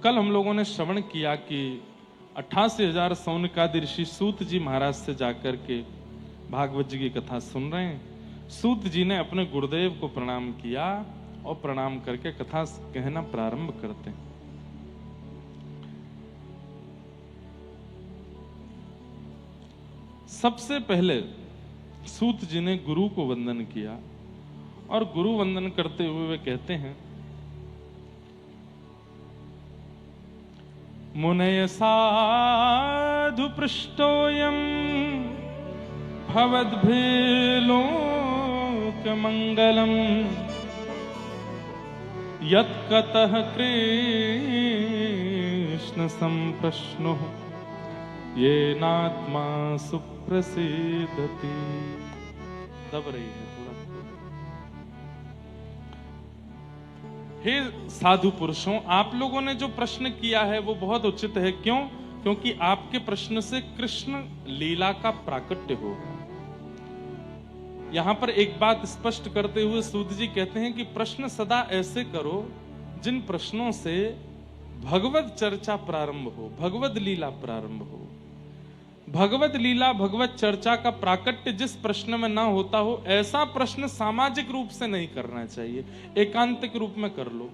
कल हम लोगों ने श्रवण किया कि 88,000 सौनकादि ऋषि सूत जी महाराज से जाकर के भागवत जी की कथा सुन रहे हैं। सूत जी ने अपने गुरुदेव को प्रणाम किया और प्रणाम करके कथा कहना प्रारंभ करते हैं। सबसे पहले सूत जी ने गुरु को वंदन किया और गुरु वंदन करते हुए वे कहते हैं, मुनय साधु पृष्टोयम भवद्भिलोक मंगलम यत्कतः कृष्ण संप्रश्नो येनात्मा सुप्रसिद्धति। दब रही है थोड़ा। हे साधु पुरुषों, आप लोगों ने जो प्रश्न किया है वो बहुत उचित है। क्यों? क्योंकि आपके प्रश्न से कृष्ण लीला का प्राकट्य होगा। यहां पर एक बात स्पष्ट करते हुए सूत जी कहते हैं कि प्रश्न सदा ऐसे करो जिन प्रश्नों से भगवत चर्चा प्रारंभ हो, भगवत लीला प्रारंभ हो। भगवत लीला भगवत चर्चा का प्राकट्य जिस प्रश्न में ना होता हो, ऐसा प्रश्न सामाजिक रूप से नहीं करना चाहिए। एकांतिक रूप में कर लो,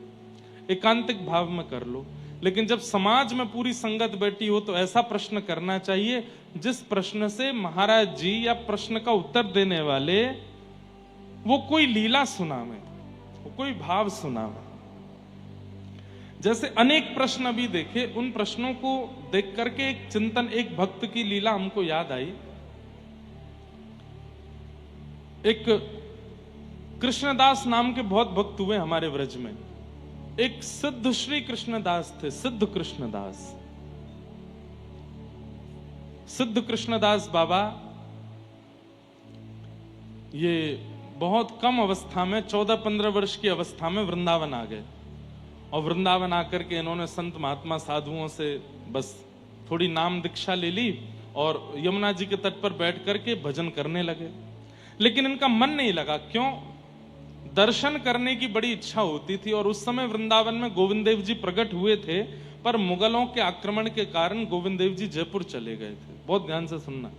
एकांतिक भाव में कर लो। लेकिन जब समाज में पूरी संगत बैठी हो तो ऐसा प्रश्न करना चाहिए जिस प्रश्न से महाराज जी या प्रश्न का उत्तर देने वाले वो कोई लीला सुनावे, वो कोई भाव सुनावे। जैसे अनेक प्रश्न अभी देखे, उन प्रश्नों को देख करके एक चिंतन, एक भक्त की लीला हमको याद आई। एक कृष्णदास नाम के बहुत भक्त हुए हमारे व्रज में। एक सिद्ध श्री कृष्णदास थे, सिद्ध कृष्णदास। सिद्ध कृष्णदास बाबा ये बहुत कम अवस्था में, 14-15 वर्ष की अवस्था में वृंदावन आ गए। और वृंदावन आकर के इन्होंने संत महात्मा साधुओं से बस थोड़ी नाम दीक्षा ले ली और यमुना जी के तट पर बैठ करके भजन करने लगे। लेकिन इनका मन नहीं लगा। क्यों? दर्शन करने की बड़ी इच्छा होती थी। और उस समय वृंदावन में गोविंद देव जी प्रकट हुए थे, पर मुगलों के आक्रमण के कारण गोविंद देव जी जयपुर चले गए थे। बहुत ध्यान से सुनना।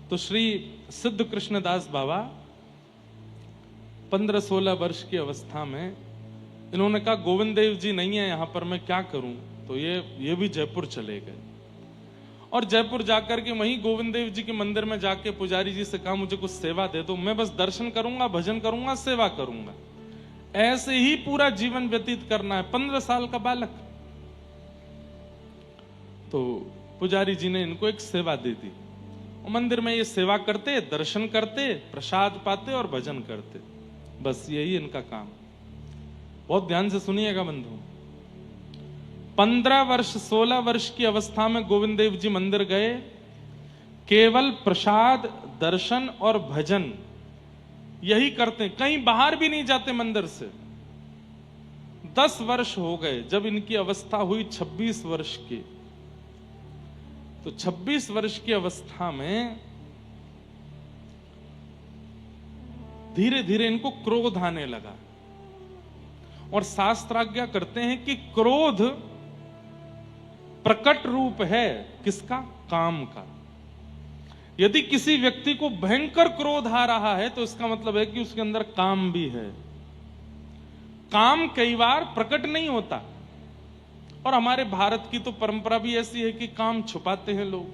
तो श्री सिद्ध कृष्णदास बाबा 15-16 वर्ष की अवस्था में इन्होंने कहा, गोविंद देव जी नहीं है यहां पर, मैं क्या करूं? तो ये भी जयपुर चले गए। और जयपुर जाकर के वहीं गोविंद देव जी के मंदिर में जाके पुजारी जी से कहा, मुझे कुछ सेवा दे दो, मैं बस दर्शन करूंगा, भजन करूंगा, सेवा करूंगा। ऐसे ही पूरा जीवन व्यतीत करना है। 15 साल का बालक। तो पुजारी जी ने इनको एक सेवा दे दी। मंदिर में ये सेवा करते, दर्शन करते, प्रसाद पाते और भजन करते। बस यही इनका काम। बहुत ध्यान से सुनिएगा बंधु। 15 वर्ष 16 वर्ष की अवस्था में गोविंद देव जी मंदिर गए। केवल प्रसाद, दर्शन और भजन यही करते, कहीं बाहर भी नहीं जाते मंदिर से। 10 वर्ष हो गए। जब इनकी अवस्था हुई 26 वर्ष की, तो 26 वर्ष की अवस्था में धीरे धीरे इनको क्रोध आने लगा। और शास्त्राज्ञा करते हैं कि क्रोध प्रकट रूप है किसका? काम का। यदि किसी व्यक्ति को भयंकर क्रोध आ रहा है तो इसका मतलब है कि उसके अंदर काम भी है। काम कई बार प्रकट नहीं होता। और हमारे भारत की तो परंपरा भी ऐसी है कि काम छुपाते हैं लोग।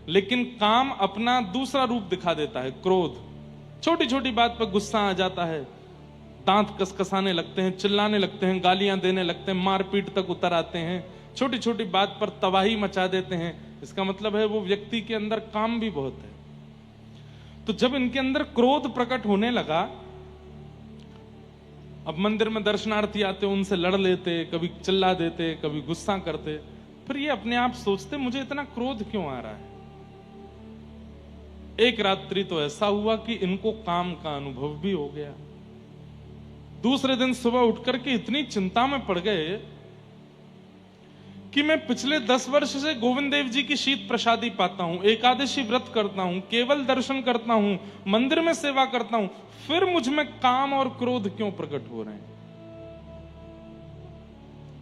लेकिन काम अपना दूसरा रूप दिखा देता है, क्रोध। छोटी छोटी बात पर गुस्सा आ जाता है, दांत कसकसाने लगते हैं, चिल्लाने लगते हैं, गालियां देने लगते हैं, मारपीट तक उतर आते हैं, छोटी छोटी बात पर तबाही मचा देते हैं। इसका मतलब है वो व्यक्ति के अंदर काम भी बहुत है। तो जब इनके अंदर क्रोध प्रकट होने लगा, अब मंदिर में दर्शनार्थी आते, उनसे लड़ लेते, कभी चिल्ला देते, कभी गुस्सा करते। फिर ये अपने आप सोचते, मुझे इतना क्रोध क्यों आ रहा है? एक रात्रि तो ऐसा हुआ कि इनको काम का अनुभव भी हो गया। दूसरे दिन सुबह उठकर के इतनी चिंता में पड़ गए कि मैं पिछले 10 वर्ष से गोविंद देव जी की शीत प्रसादी पाता हूं, एकादशी व्रत करता हूं, केवल दर्शन करता हूं, मंदिर में सेवा करता हूं, फिर मुझ में काम और क्रोध क्यों प्रकट हो रहे हैं?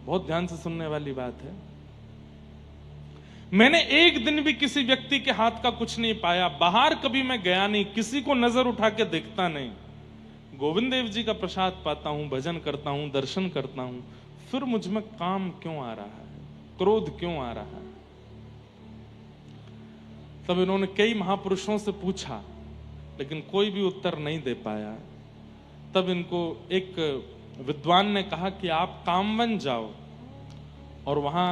बहुत ध्यान से सुनने वाली बात है। मैंने एक दिन भी किसी व्यक्ति के हाथ का कुछ नहीं पाया, बाहर कभी मैं गया नहीं, किसी को नजर उठा के देखता नहीं, गोविंद देव जी का प्रसाद पाता हूं, भजन करता हूं, दर्शन करता हूं, फिर मुझ में काम क्यों आ रहा है, क्रोध क्यों आ रहा है? तब इन्होंने कई महापुरुषों से पूछा, लेकिन कोई भी उत्तर नहीं दे पाया। तब इनको एक विद्वान ने कहा कि आप कामवन जाओ और वहां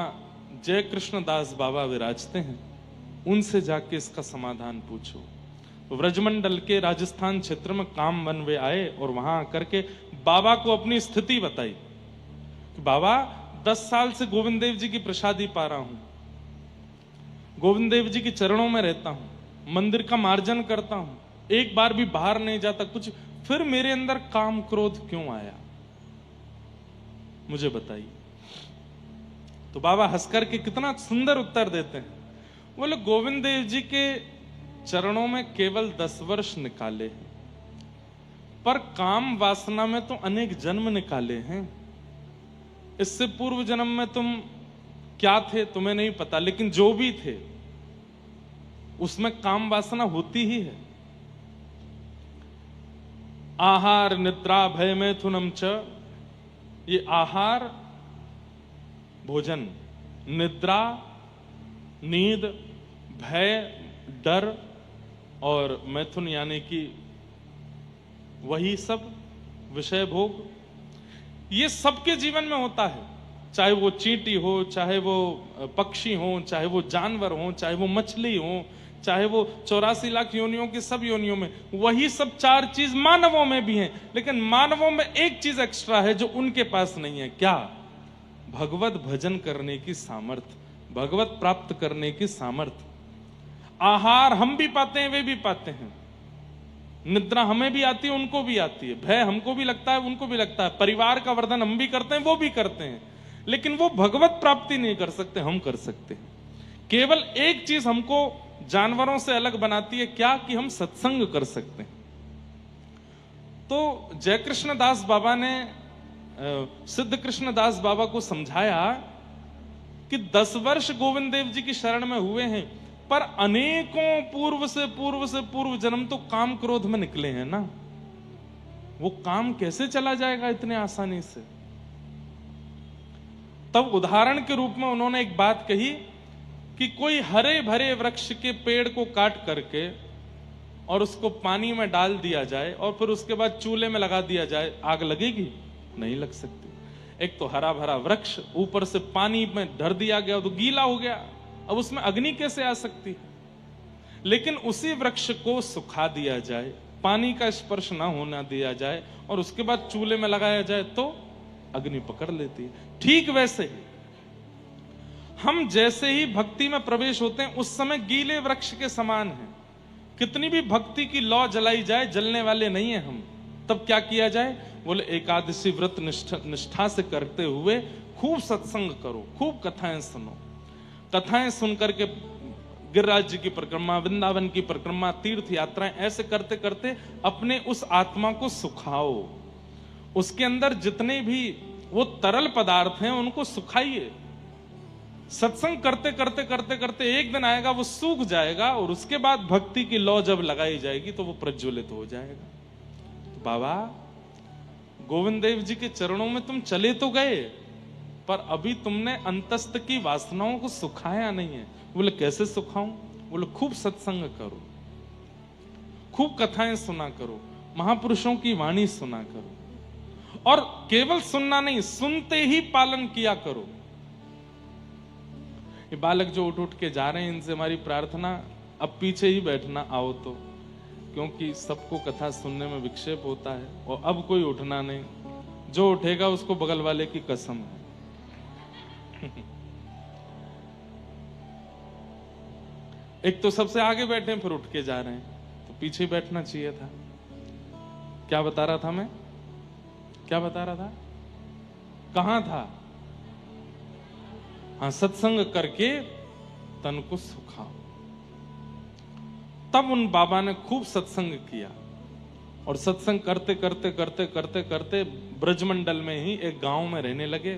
जय कृष्ण दास बाबा विराजते हैं, उनसे जाके इसका समाधान पूछो। तो व्रजमंडल के राजस्थान क्षेत्र में कामवन वे आए और वहां आकर के बाबा को अपनी स्थिति बताई कि बाबा 10 साल से गोविंद देव जी की प्रसादी पा रहा हूं, गोविंद देव जी के चरणों में रहता हूं, मंदिर का मार्जन करता हूं, एक बार भी बाहर नहीं जाता कुछ, फिर मेरे अंदर काम क्रोध क्यों आया, मुझे बताइए। तो बाबा हंसकर के कितना सुंदर उत्तर देते हैं। बोले गोविंद देव जी के चरणों में केवल 10 वर्ष निकाले हैं, पर काम वासना में तो अनेक जन्म निकाले हैं। इससे पूर्व जन्म में तुम क्या थे तुम्हें नहीं पता, लेकिन जो भी थे उसमें काम वासना होती ही है। आहार निद्रा भय मैथुनम च, ये आहार भोजन, निद्रा नींद, भय डर और मैथुन यानी कि वही सब विषय भोग, ये सबके जीवन में होता है। चाहे वो चींटी हो, चाहे वो पक्षी हो, चाहे वो जानवर हो, चाहे वो मछली हो, चाहे वो 84 लाख योनियों की सब योनियों में, वही सब 4 चीज मानवों में भी हैं। लेकिन मानवों में एक चीज एक्स्ट्रा है जो उनके पास नहीं है। क्या? भगवत भजन करने की सामर्थ्य, भगवत प्राप्त करने की सामर्थ्य। आहार हम भी पाते हैं, वे भी पाते हैं, निद्रा हमें भी आती है, उनको भी आती है, भय हमको भी लगता है, उनको भी लगता है, परिवार का वर्धन हम भी करते हैं, वो भी करते हैं, लेकिन वो भगवत प्राप्ति नहीं कर सकते, हम कर सकते हैं। केवल एक चीज हमको जानवरों से अलग बनाती है, क्या? कि हम सत्संग कर सकते हैं। तो जय कृष्ण दास बाबा ने सिद्ध कृष्ण दास बाबा को समझाया कि 10 वर्ष गोविंद देव जी की शरण में हुए हैं, पर अनेकों पूर्व जन्म तो काम क्रोध में निकले हैं ना, वो काम कैसे चला जाएगा इतने आसानी से? तब उदाहरण के रूप में उन्होंने एक बात कही कि कोई हरे भरे वृक्ष के पेड़ को काट करके और उसको पानी में डाल दिया जाए और फिर उसके बाद चूल्हे में लगा दिया जाए, आग लगेगी? नहीं लग सकती। एक तो हरा भरा वृक्ष, ऊपर से पानी में धर दिया गया तो गीला हो गया, अब उसमें अग्नि कैसे आ सकती है? लेकिन उसी वृक्ष को सुखा दिया जाए, पानी का स्पर्श ना होना दिया जाए और उसके बाद चूल्हे में लगाया जाए तो अग्नि पकड़ लेती है। ठीक वैसे ही हम जैसे ही भक्ति में प्रवेश होते हैं उस समय गीले वृक्ष के समान हैं। कितनी भी भक्ति की लौ जलाई जाए, जलने वाले नहीं है हम। तब क्या किया जाए? बोले एकादशी व्रत निष्ठा से करते हुए खूब सत्संग करो, खूब कथाएं सुनो, कथाएं सुन करके गिरिराज जी की परिक्रमा, वृंदावन की परिक्रमा, तीर्थ यात्राएं, ऐसे करते करते अपने उस आत्मा को सुखाओ। उसके अंदर जितने भी वो तरल पदार्थ हैं उनको सुखाइए। सत्संग करते करते करते करते एक दिन आएगा वो सूख जाएगा और उसके बाद भक्ति की लौ जब लगाई जाएगी तो वो प्रज्वलित हो जाएगा। तो बाबा गोविंद देव जी के चरणों में तुम चले तो गए, पर अभी तुमने अंतस्थ की वासनाओं को सुखाया नहीं है। बोले कैसे सुखाऊं? बोले खूब सत्संग करो, खूब कथाएं सुना करो, महापुरुषों की वाणी सुना करो, और केवल सुनना नहीं, सुनते ही पालन किया करो। ये बालक जो उठ उठ के जा रहे हैं, इनसे हमारी प्रार्थना अब पीछे ही बैठना आओ तो, क्योंकि सबको कथा सुनने में विक्षेप होता है और अब कोई उठना नहीं, जो उठेगा उसको बगल वाले की कसम है। एक तो सबसे आगे बैठे हैं फिर उठ के जा रहे हैं, तो पीछे बैठना चाहिए था। क्या बता रहा था मैं? क्या बता रहा था? कहां था? हाँ, सत्संग करके तन को सुखाओ। तब उन बाबा ने खूब सत्संग किया और सत्संग करते करते करते करते करते ब्रजमंडल में ही एक गांव में रहने लगे।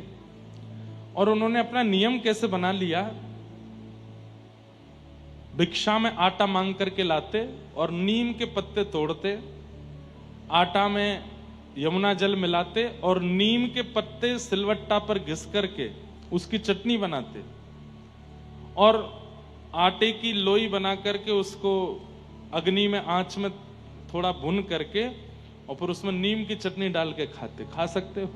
और उन्होंने अपना नियम कैसे बना लिया, भिक्षा में आटा मांग करके लाते और नीम के पत्ते तोड़ते, आटा में यमुना जल मिलाते और नीम के पत्ते सिलवट्टा पर घिस करके उसकी चटनी बनाते और आटे की लोई बना करके उसको अग्नि में आंच में थोड़ा भून करके और फिर उसमें नीम की चटनी डाल के खाते। खा सकते हो।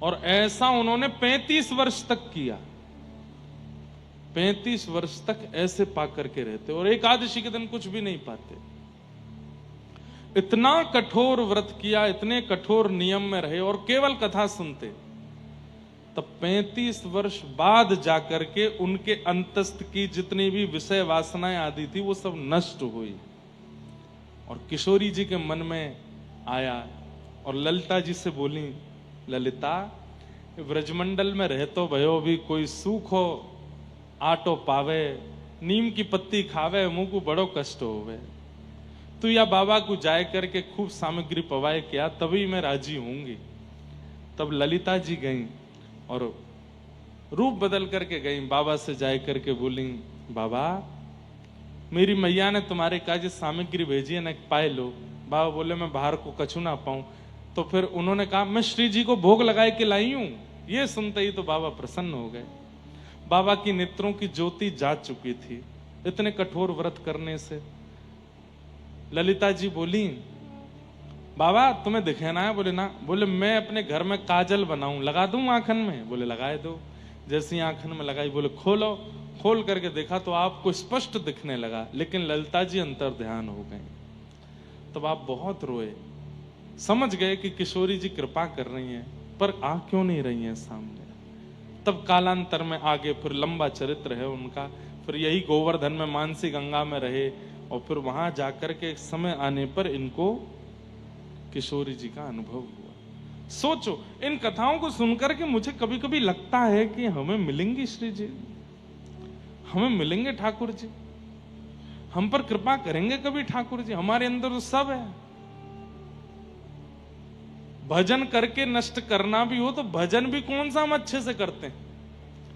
और ऐसा उन्होंने 35 वर्ष तक किया। 35 वर्ष तक ऐसे पा करके रहते और एकादशी के दिन कुछ भी नहीं पाते। इतना कठोर व्रत किया, इतने कठोर नियम में रहे और केवल कथा सुनते। तब 35 वर्ष बाद जाकर के उनके अंतस्थ की जितनी भी विषय वासनाएं आदि थी वो सब नष्ट हुई। और किशोरी जी के मन में आया और ललिता जी से बोली, ललिता ब्रजमंडल में रहतो भयो भी कोई सुख हो आटो पावे, नीम की पत्ती खावे मुंह को बड़ो कष्ट होवे। तू या बाबा को जाए करके खूब सामग्री पवाए क्या, तभी मैं राजी होंगी। तब ललिता जी गईं और रूप बदल करके गईं, बाबा से जाए करके बोली, बाबा मेरी मैया ने तुम्हारे काज सामग्री भेजी है ना, पाए लो। बाबा बोले मैं बाहर को कछु ना पाऊं। तो फिर उन्होंने कहा मैं श्री जी को भोग लगाए के लाई हूं। ये सुनते ही तो बाबा प्रसन्न हो गए। बाबा की नेत्रों की ज्योति जा चुकी थी इतने कठोर व्रत करने से। ललिता जी बोली, बाबा तुम्हें दिखाना है? बोले ना। बोले मैं अपने घर में काजल बनाऊं, लगा दूं आंखन में? बोले लगाए दो। जैसी आंखन में लगाई, बोले खोलो। खोल करके देखा तो आपको स्पष्ट दिखने लगा, लेकिन ललिता जी अंतर ध्यान हो गई। तब आप बहुत रोए, समझ गए कि किशोरी जी कृपा कर रही हैं, पर आ क्यों नहीं रही हैं सामने। तब कालांतर में आगे फिर लंबा चरित्र है उनका। फिर यही गोवर्धन में मानसी गंगा में रहे और फिर वहां जाकर के एक समय आने पर इनको किशोरी जी का अनुभव हुआ। सोचो, इन कथाओं को सुनकर के मुझे कभी कभी लगता है कि हमें मिलेंगी श्री जी, हमें मिलेंगे ठाकुर जी, हम पर कृपा करेंगे कभी ठाकुर जी। हमारे अंदर तो सब है। भजन करके नष्ट करना भी हो तो भजन भी कौन सा हम अच्छे से करते हैं,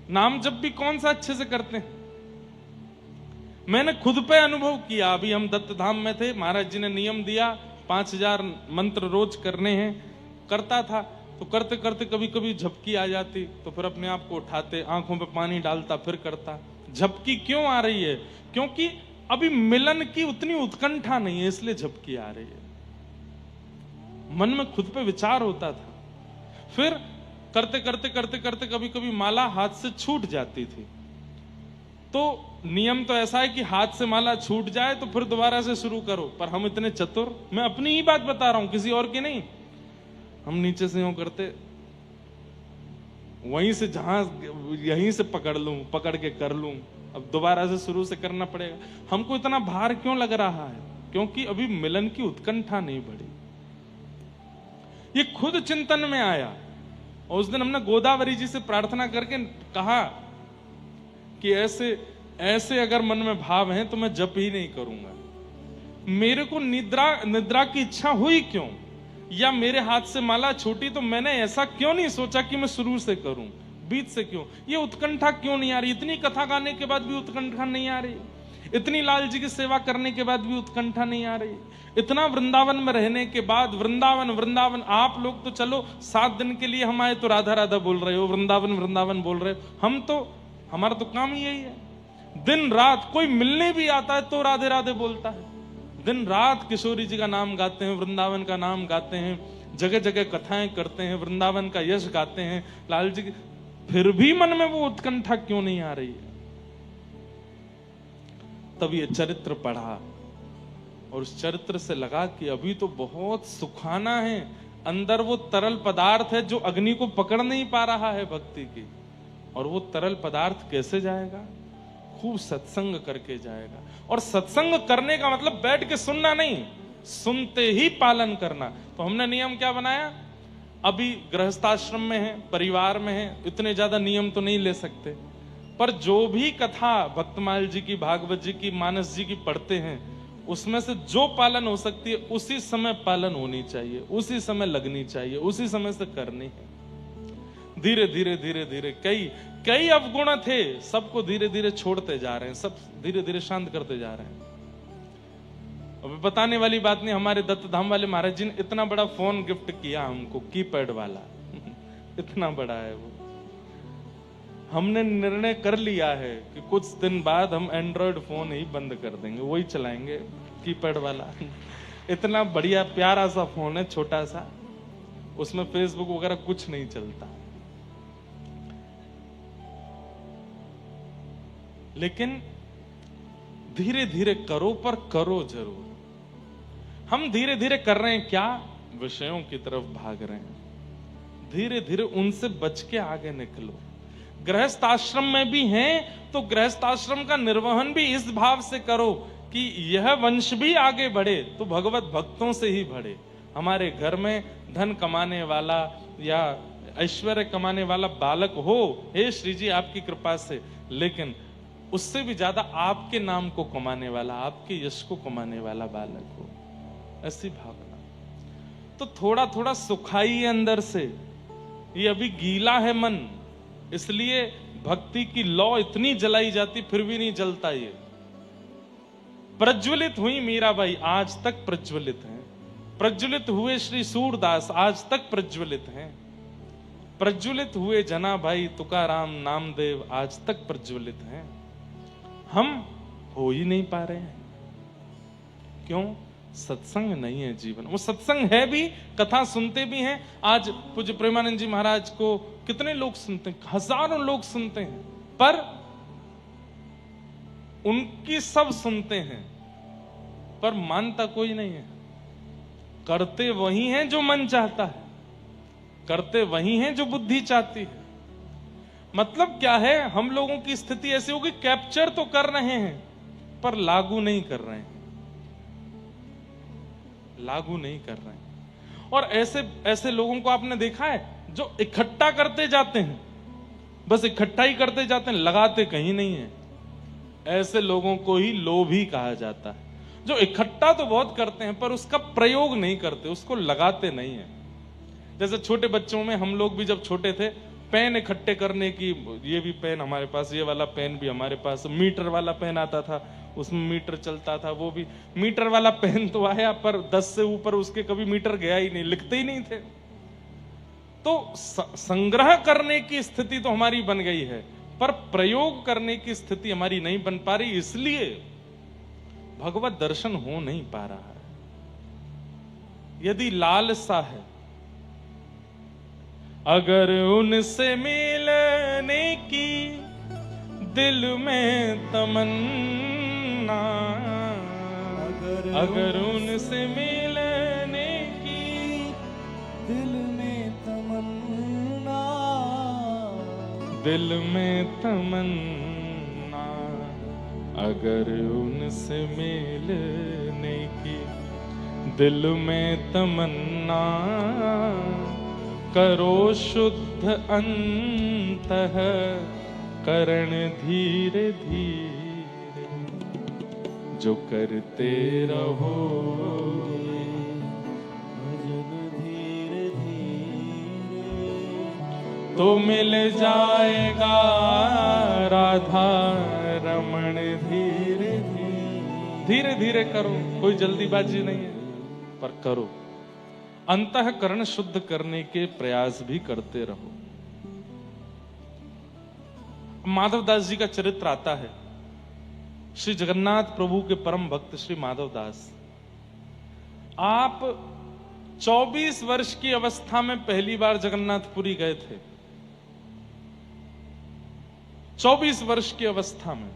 नाम जप भी कौन सा अच्छे से करते हैं। मैंने खुद पे अनुभव किया। अभी हम दत्त धाम में थे, महाराज जी ने नियम दिया 5000 मंत्र रोज करने हैं। करता था तो करते करते कभी कभी झपकी आ जाती, तो फिर अपने आप को उठाते, आंखों पे पानी डालता, फिर करता। झपकी क्यों आ रही है? क्योंकि अभी मिलन की उतनी उत्कंठा नहीं है, इसलिए झपकी आ रही है। मन में खुद पे विचार होता था। फिर करते करते करते करते कभी कभी माला हाथ से छूट जाती थी। तो नियम तो ऐसा है कि हाथ से माला छूट जाए तो फिर दोबारा से शुरू करो, पर हम इतने चतुर, मैं अपनी ही बात बता रहा हूं, किसी और की नहीं। हम नीचे से यूं करते, वहीं से जहां यहीं से पकड़ लूं, पकड़ के कर लूं, अब दोबारा से शुरू से करना पड़ेगा। हमको इतना भार क्यों लग रहा है? क्योंकि अभी मिलन की उत्कंठा नहीं बढ़ी। ये खुद चिंतन में आया और उस दिन हमने गोदावरी जी से प्रार्थना करके कहा कि ऐसे ऐसे अगर मन में भाव है तो मैं जप ही नहीं करूंगा। मेरे को निद्रा की इच्छा हुई क्यों, या मेरे हाथ से माला छूटी तो मैंने ऐसा क्यों नहीं सोचा कि मैं शुरू से करूं, बीच से क्यों? ये उत्कंठा क्यों नहीं आ रही? इतनी कथा गाने के बाद भी उत्कंठा नहीं आ रही, इतनी लाल जी की सेवा करने के बाद भी उत्कंठा नहीं आ रही, इतना वृंदावन में रहने के बाद। वृंदावन वृंदावन, आप लोग तो चलो 7 दिन के लिए हम आए तो राधा राधा बोल रहे हो, वृंदावन वृंदावन बोल रहे हो। हम तो, हमारा तो काम ही यही है, दिन रात कोई मिलने भी आता है तो राधे राधे बोलता है। दिन रात किशोरी जी का नाम गाते हैं, वृंदावन का नाम गाते हैं, जगह जगह कथाएं करते हैं, वृंदावन का यश गाते हैं, लाल जी की। फिर भी मन में वो उत्कंठा क्यों नहीं आ रही है? तब ये चरित्र पढ़ा और उस चरित्र से लगा कि अभी तो बहुत सुखाना है, अंदर वो तरल पदार्थ है जो अग्नि को पकड़ नहीं पा रहा है भक्ति की। और वो तरल पदार्थ कैसे जाएगा? खूब सत्संग करके जाएगा। और सत्संग करने का मतलब बैठ के सुनना नहीं, सुनते ही पालन करना। तो हमने नियम क्या बनाया? अभी गृहस्थाश्रम में है, परिवार में है, इतने ज्यादा नियम तो नहीं ले सकते, पर जो भी कथा भक्तमाल जी की, भागवत जी की, मानस जी की पढ़ते हैं, उसमें से जो पालन हो सकती है उसी समय पालन होनी चाहिए, उसी समय लगनी चाहिए, उसी समय से करनी है। धीरे धीरे धीरे धीरे कई कई अवगुण थे, सबको धीरे धीरे छोड़ते जा रहे हैं, सब धीरे धीरे शांत करते जा रहे हैं। अब बताने वाली बात नहीं, हमारे दत्त धाम वाले महाराज जी ने इतना बड़ा फोन गिफ्ट किया हमको, कीपैड वाला इतना बड़ा है वो। हमने निर्णय कर लिया है कि कुछ दिन बाद हम एंड्रॉयड फोन ही बंद कर देंगे, वही चलाएंगे कीपैड वाला। इतना बढ़िया प्यारा सा फोन है, छोटा सा, उसमें फेसबुक वगैरह कुछ नहीं चलता। लेकिन धीरे धीरे करो, पर करो जरूर। हम धीरे धीरे कर रहे हैं क्या? विषयों की तरफ भाग रहे हैं। धीरे धीरे उनसे बच के आगे निकलो। गृहस्थ आश्रम में भी हैं तो गृहस्थ आश्रम का निर्वहन भी इस भाव से करो कि यह वंश भी आगे बढ़े, तो भगवत भक्तों से ही बढ़े। हमारे घर में धन कमाने वाला या ऐश्वर्य कमाने वाला बालक हो, हे श्री जी आपकी कृपा से, लेकिन उससे भी ज्यादा आपके नाम को कमाने वाला, आपके यश को कमाने वाला बालक हो, ऐसी भावना। तो थोड़ा थोड़ा सुखाई अंदर से, ये अभी गीला है मन, इसलिए भक्ति की लौ इतनी जलाई जाती फिर भी नहीं जलता। ये प्रज्वलित हुई मीराबाई, आज तक प्रज्वलित हैं। प्रज्वलित हुए श्री सूरदास, आज तक प्रज्वलित हैं। प्रज्वलित हुए जनाभाई तुकाराम नामदेव, आज तक प्रज्वलित हैं। हम हो ही नहीं पा रहे हैं। क्यों? सत्संग नहीं है जीवन। वो सत्संग है भी, कथा सुनते भी हैं। आज पूज्य प्रेमानंद जी महाराज को कितने लोग सुनते हैं? हजारों लोग सुनते हैं, पर उनकी सब सुनते हैं, पर मानता कोई नहीं है। करते वही हैं जो मन चाहता है, करते वही हैं जो बुद्धि चाहती है। मतलब क्या है? हम लोगों की स्थिति ऐसी होगी, कैप्चर तो कर रहे हैं पर लागू नहीं कर रहे हैं, लागू नहीं कर रहे हैं। और ऐसे ऐसे लोगों को आपने देखा है जो इकट्ठा करते जाते हैं, बस इकट्ठा ही करते जाते हैं, लगाते कहीं नहीं है। ऐसे लोगों को ही लोभी कहा जाता है, जो इकट्ठा तो बहुत करते हैं पर उसका प्रयोग नहीं करते, उसको लगाते नहीं है। जैसे छोटे बच्चों में, हम लोग भी जब छोटे थे, पेन इकट्ठे करने की, ये भी पेन हमारे पास, ये वाला पेन भी हमारे पास, मीटर वाला पेन आता था, उसमें मीटर चलता था, वो भी मीटर वाला पेन तो आया, पर 10 से ऊपर उसके कभी मीटर गया ही नहीं, लिखते ही नहीं थे। तो संग्रह करने की स्थिति तो हमारी बन गई है, पर प्रयोग करने की स्थिति हमारी नहीं बन पा रही, इसलिए भगवत दर्शन हो नहीं पा रहा है। यदि लालसा है, अगर उनसे मिलने की दिल में तमन्ना, अगर उनसे मिलने की दिल में तमन्ना, दिल में तमन्ना, अगर उनसे मिलने की दिल में तमन्ना, करो शुद्ध अंतः करण धीरे धीरे, जो करते रहो भजन धीरे धीरे, तो मिल जाएगा राधा रमण धीरे धीरे। धीरे धीरे करो, कोई जल्दीबाजी नहीं है, पर करो। अंतःकरण शुद्ध करने के प्रयास भी करते रहो। माधवदास जी का चरित्र आता है। श्री जगन्नाथ प्रभु के परम भक्त श्री माधवदास, आप 24 वर्ष की अवस्था में पहली बार जगन्नाथपुरी गए थे। 24 वर्ष की अवस्था में।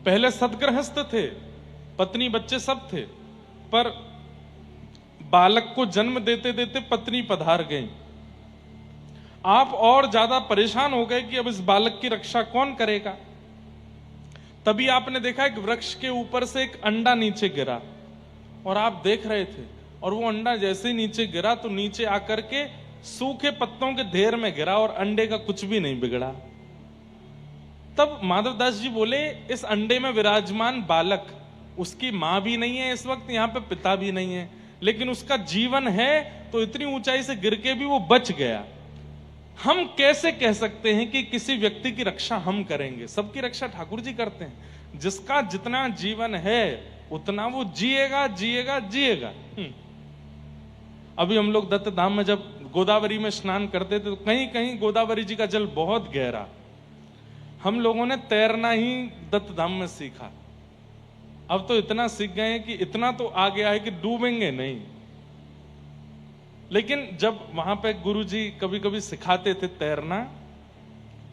पहले सदगृहस्थ थे, पत्नी बच्चे सब थे, पर बालक को जन्म देते देते पत्नी पधार गई। आप और ज्यादा परेशान हो गए कि अब इस बालक की रक्षा कौन करेगा। तभी आपने देखा एक वृक्ष के ऊपर से एक अंडा नीचे गिरा, और आप देख रहे थे, और वो अंडा जैसे ही नीचे गिरा तो नीचे आकर के सूखे पत्तों के ढेर में गिरा, और अंडे का कुछ भी नहीं बिगड़ा। तब माधवदास जी बोले, इस अंडे में विराजमान बालक, उसकी मां भी नहीं है इस वक्त यहाँ पे, पिता भी नहीं है, लेकिन उसका जीवन है, तो इतनी ऊंचाई से गिर के भी वो बच गया। हम कैसे कह सकते हैं कि किसी व्यक्ति की रक्षा हम करेंगे? सबकी रक्षा ठाकुर जी करते हैं। जिसका जितना जीवन है उतना वो जिएगा जिएगा जिएगा। अभी हम लोग दत्त धाम में जब गोदावरी में स्नान करते थे तो कहीं कहीं गोदावरी जी का जल बहुत गहरा, हम लोगों ने तैरना ही दत्त धाम में सीखा। अब तो इतना सीख गए हैं कि इतना तो आ गया है कि डूबेंगे नहीं। लेकिन जब वहां पे गुरुजी कभी कभी सिखाते थे तैरना,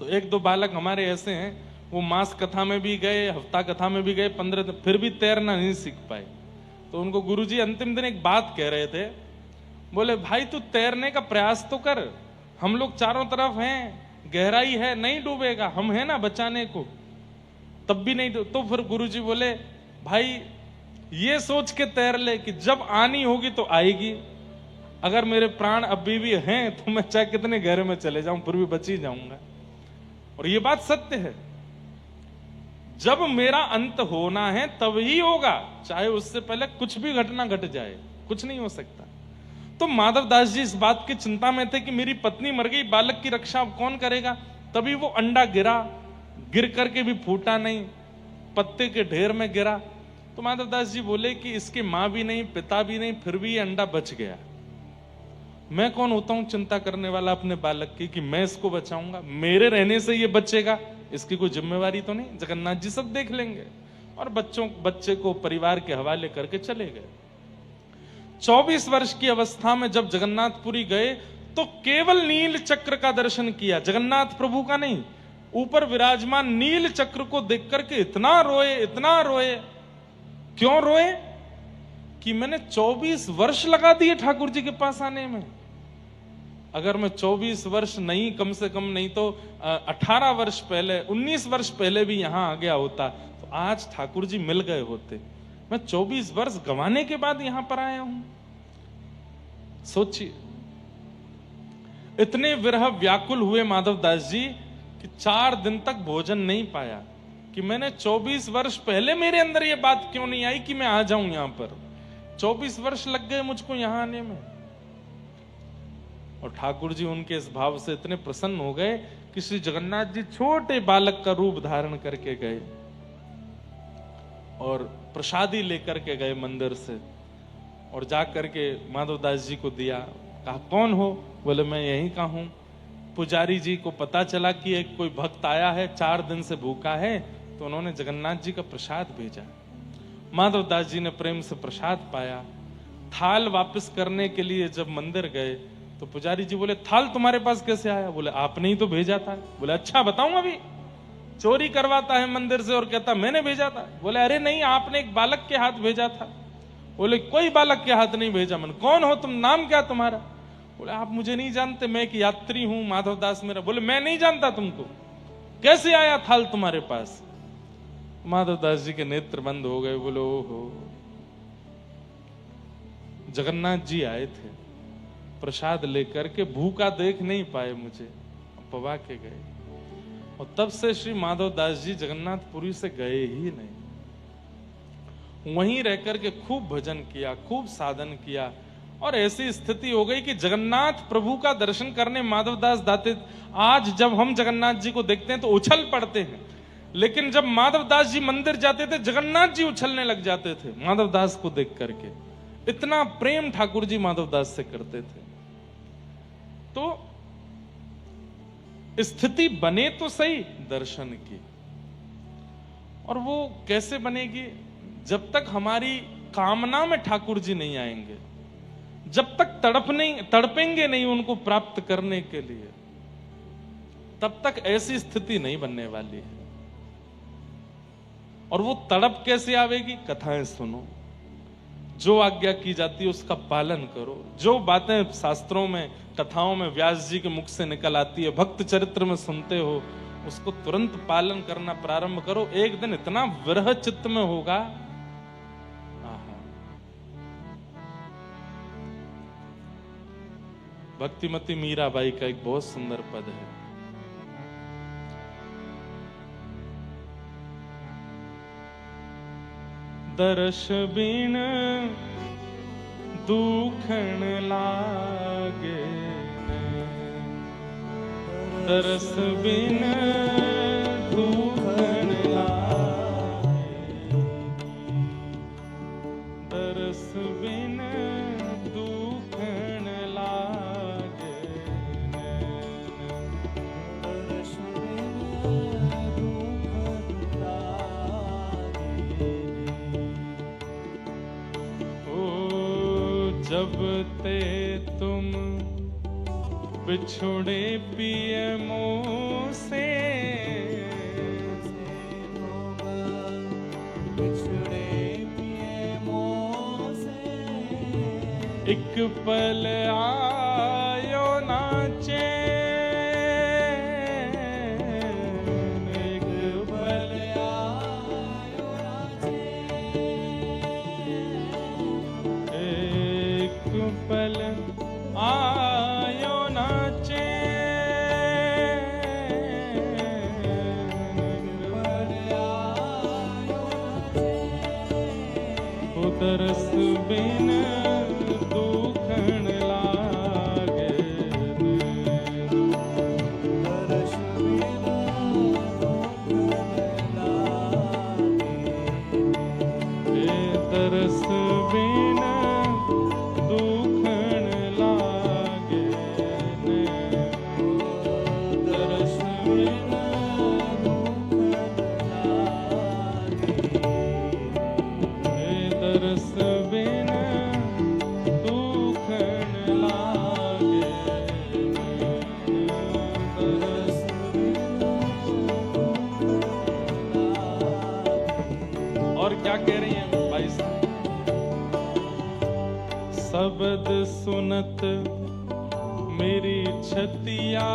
तो एक दो बालक हमारे ऐसे हैं, वो मास कथा में भी गए, हफ्ता कथा में भी गए, 15 दिन, फिर भी तैरना नहीं सीख पाए। तो उनको गुरुजी अंतिम दिन एक बात कह रहे थे, बोले भाई तू तैरने का प्रयास तो कर, हम लोग चारों तरफ हैं, गहराई है, नहीं डूबेगा, हम हैं ना बचाने को, तब भी नहीं तो फिर गुरुजी बोले भाई ये सोच के तैर ले कि जब आनी होगी तो आएगी, अगर मेरे प्राण अभी भी हैं तो मैं चाहे कितने गहरे में चले जाऊं फिर भी बच ही जाऊंगा। और ये बात सत्य है, जब मेरा अंत होना है तब ही होगा, चाहे उससे पहले कुछ भी घटना घट जाए, कुछ नहीं हो सकता। तो माधव दास जी इस बात की चिंता में थे कि मेरी पत्नी मर गई, बालक की रक्षा अब कौन करेगा। तभी वो अंडा गिरा, गिर करके भी फूटा नहीं, पत्ते के ढेर में गिरा। तो माधव दास जी बोले कि इसकी मां भी नहीं, पिता भी नहीं, फिर भी ये अंडा बच गया। मैं कौन होता हूं चिंता करने वाला अपने बालक की कि मैं इसको बचाऊंगा, मेरे रहने से ये बचेगा, इसकी कोई जिम्मेवारी तो नहीं, जगन्नाथ जी सब देख लेंगे। और बच्चे को परिवार के हवाले करके चले गए। 24 वर्ष की अवस्था में जब जगन्नाथपुरी गए तो केवल नील चक्र का दर्शन किया, जगन्नाथ प्रभु का नहीं। ऊपर विराजमान नील चक्र को देख करके इतना रोए, इतना रोए। क्यों रोए? कि मैंने 24 वर्ष लगा दिए ठाकुर जी के पास आने में। अगर मैं 24 वर्ष नहीं, कम से कम नहीं तो 18 वर्ष पहले, 19 वर्ष पहले भी यहां आ गया होता तो आज ठाकुर जी मिल गए होते। मैं 24 वर्ष गंवाने के बाद यहां पर आया हूं। सोचिए, इतने विरह व्याकुल हुए माधव दास जी कि 4 दिन तक भोजन नहीं पाया। कि मैंने 24 वर्ष पहले मेरे अंदर यह बात क्यों नहीं आई कि मैं आ जाऊं यहां पर। 24 वर्ष लग गए मुझको यहां आने में। और ठाकुर जी उनके इस भाव से इतने प्रसन्न हो गए कि श्री जगन्नाथ जी छोटे बालक का रूप धारण करके गए और प्रसादी लेकर के गए मंदिर से, और जाकर के माधव दास जी को दिया। कहा कौन हो? बोले मैं यहीं का हूं। पुजारी जी को पता चला कि एक कोई भक्त आया है, 4 दिन से भूखा है, तो उन्होंने जगन्नाथ जी का प्रसाद भेजा। माधव दास जी ने प्रेम से प्रसाद पाया। थाल वापस करने के लिए जब मंदिर गए तो पुजारी जी बोले थाल तुम्हारे पास कैसे आया? बोले आपने ही तो भेजा था। बोले अच्छा बताऊं? अभी चोरी करवाता है मंदिर से और कहता मैंने भेजा था। बोले अरे नहीं, आपने एक बालक के हाथ भेजा था। बोले कोई बालक के हाथ नहीं भेजा मैंने। कौन हो तुम? नाम क्या तुम्हारा? बोले आप मुझे नहीं जानते, मैं एक यात्री हूं, माधव दास मेरा। बोले मैं नहीं जानता तुमको, कैसे आया थाल तुम्हारे पास? माधव दास जी के नेत्र बंद हो गए। बोले ओहो, जगन्नाथ जी आए थे, प्रसाद लेकर के, भूखा देख नहीं पाए मुझे, पवा के गए। और तब से श्री माधव दास जी जगन्नाथपुरी से गए ही नहीं। वहीं रहकर के खूब भजन किया, खूब साधन किया, और ऐसी स्थिति हो गई कि जगन्नाथ प्रभु का दर्शन करने माधव दास जाते। आज जब हम जगन्नाथ जी को देखते हैं तो उछल पड़ते हैं, लेकिन जब माधव दास जी मंदिर जाते थे जगन्नाथ जी उछलने लग जाते थे माधव दास को देख करके। इतना प्रेम ठाकुर जी माधव दास से करते थे। तो स्थिति बने तो सही दर्शन की, और वो कैसे बनेगी? जब तक हमारी कामना में ठाकुर जी नहीं आएंगे, जब तक तड़पेंगे नहीं उनको प्राप्त करने के लिए, तब तक ऐसी स्थिति नहीं बनने वाली है। और वो तड़प कैसे आवेगी? कथाएं सुनो, जो आज्ञा की जाती है उसका पालन करो, जो बातें शास्त्रों में, कथाओं में व्यास जी के मुख से निकल आती है, भक्त चरित्र में सुनते हो, उसको तुरंत पालन करना प्रारंभ करो। एक दिन इतना विरह चित्त में होगा। भक्तिमती मीराबाई का एक बहुत सुंदर पद है, दर्श बिन दुखन लागे दरस बिन धूखन लागे, दरस बिन धूखन लागे, दरस बिन धूखन लागे। ओ जब ते तुम बिछुड़े पिए मोह से, बिछड़े पिए मोह से, एक पल आयो ना चैन, एक पल आयो ना चैन। एक पल आयो ना दरस बिन दुखन लागे, दरस बिन दुखन लागे। दरस बिन दुखन लागे, दरस बिन दुखन लागे। दरस बिन दुखन लागे, दरस बिन दुखन। और क्या कह रही हैं भाई साहब? शब्द सुनत मेरी छतिया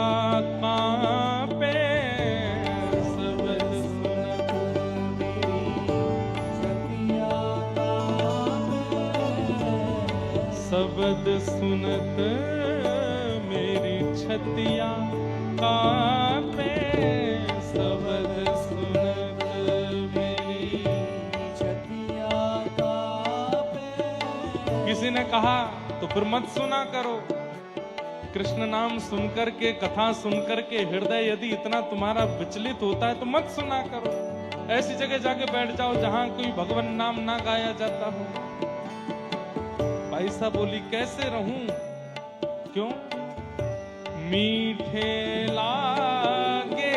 कांपे, शब्द सुनत शब्द सुनत मेरी छतिया कांपे, शब्द सुनत मेरी। किसी ने कहा तो फिर मत सुना करो। कृष्ण नाम सुनकर के, कथा सुनकर के हृदय यदि इतना तुम्हारा विचलित होता है तो मत सुना करो। ऐसी जगह जाके बैठ जाओ जहां कोई भगवान नाम ना गाया जाता हो। भाई साहब बोली कैसे रहूं? क्यों? मीठे लागे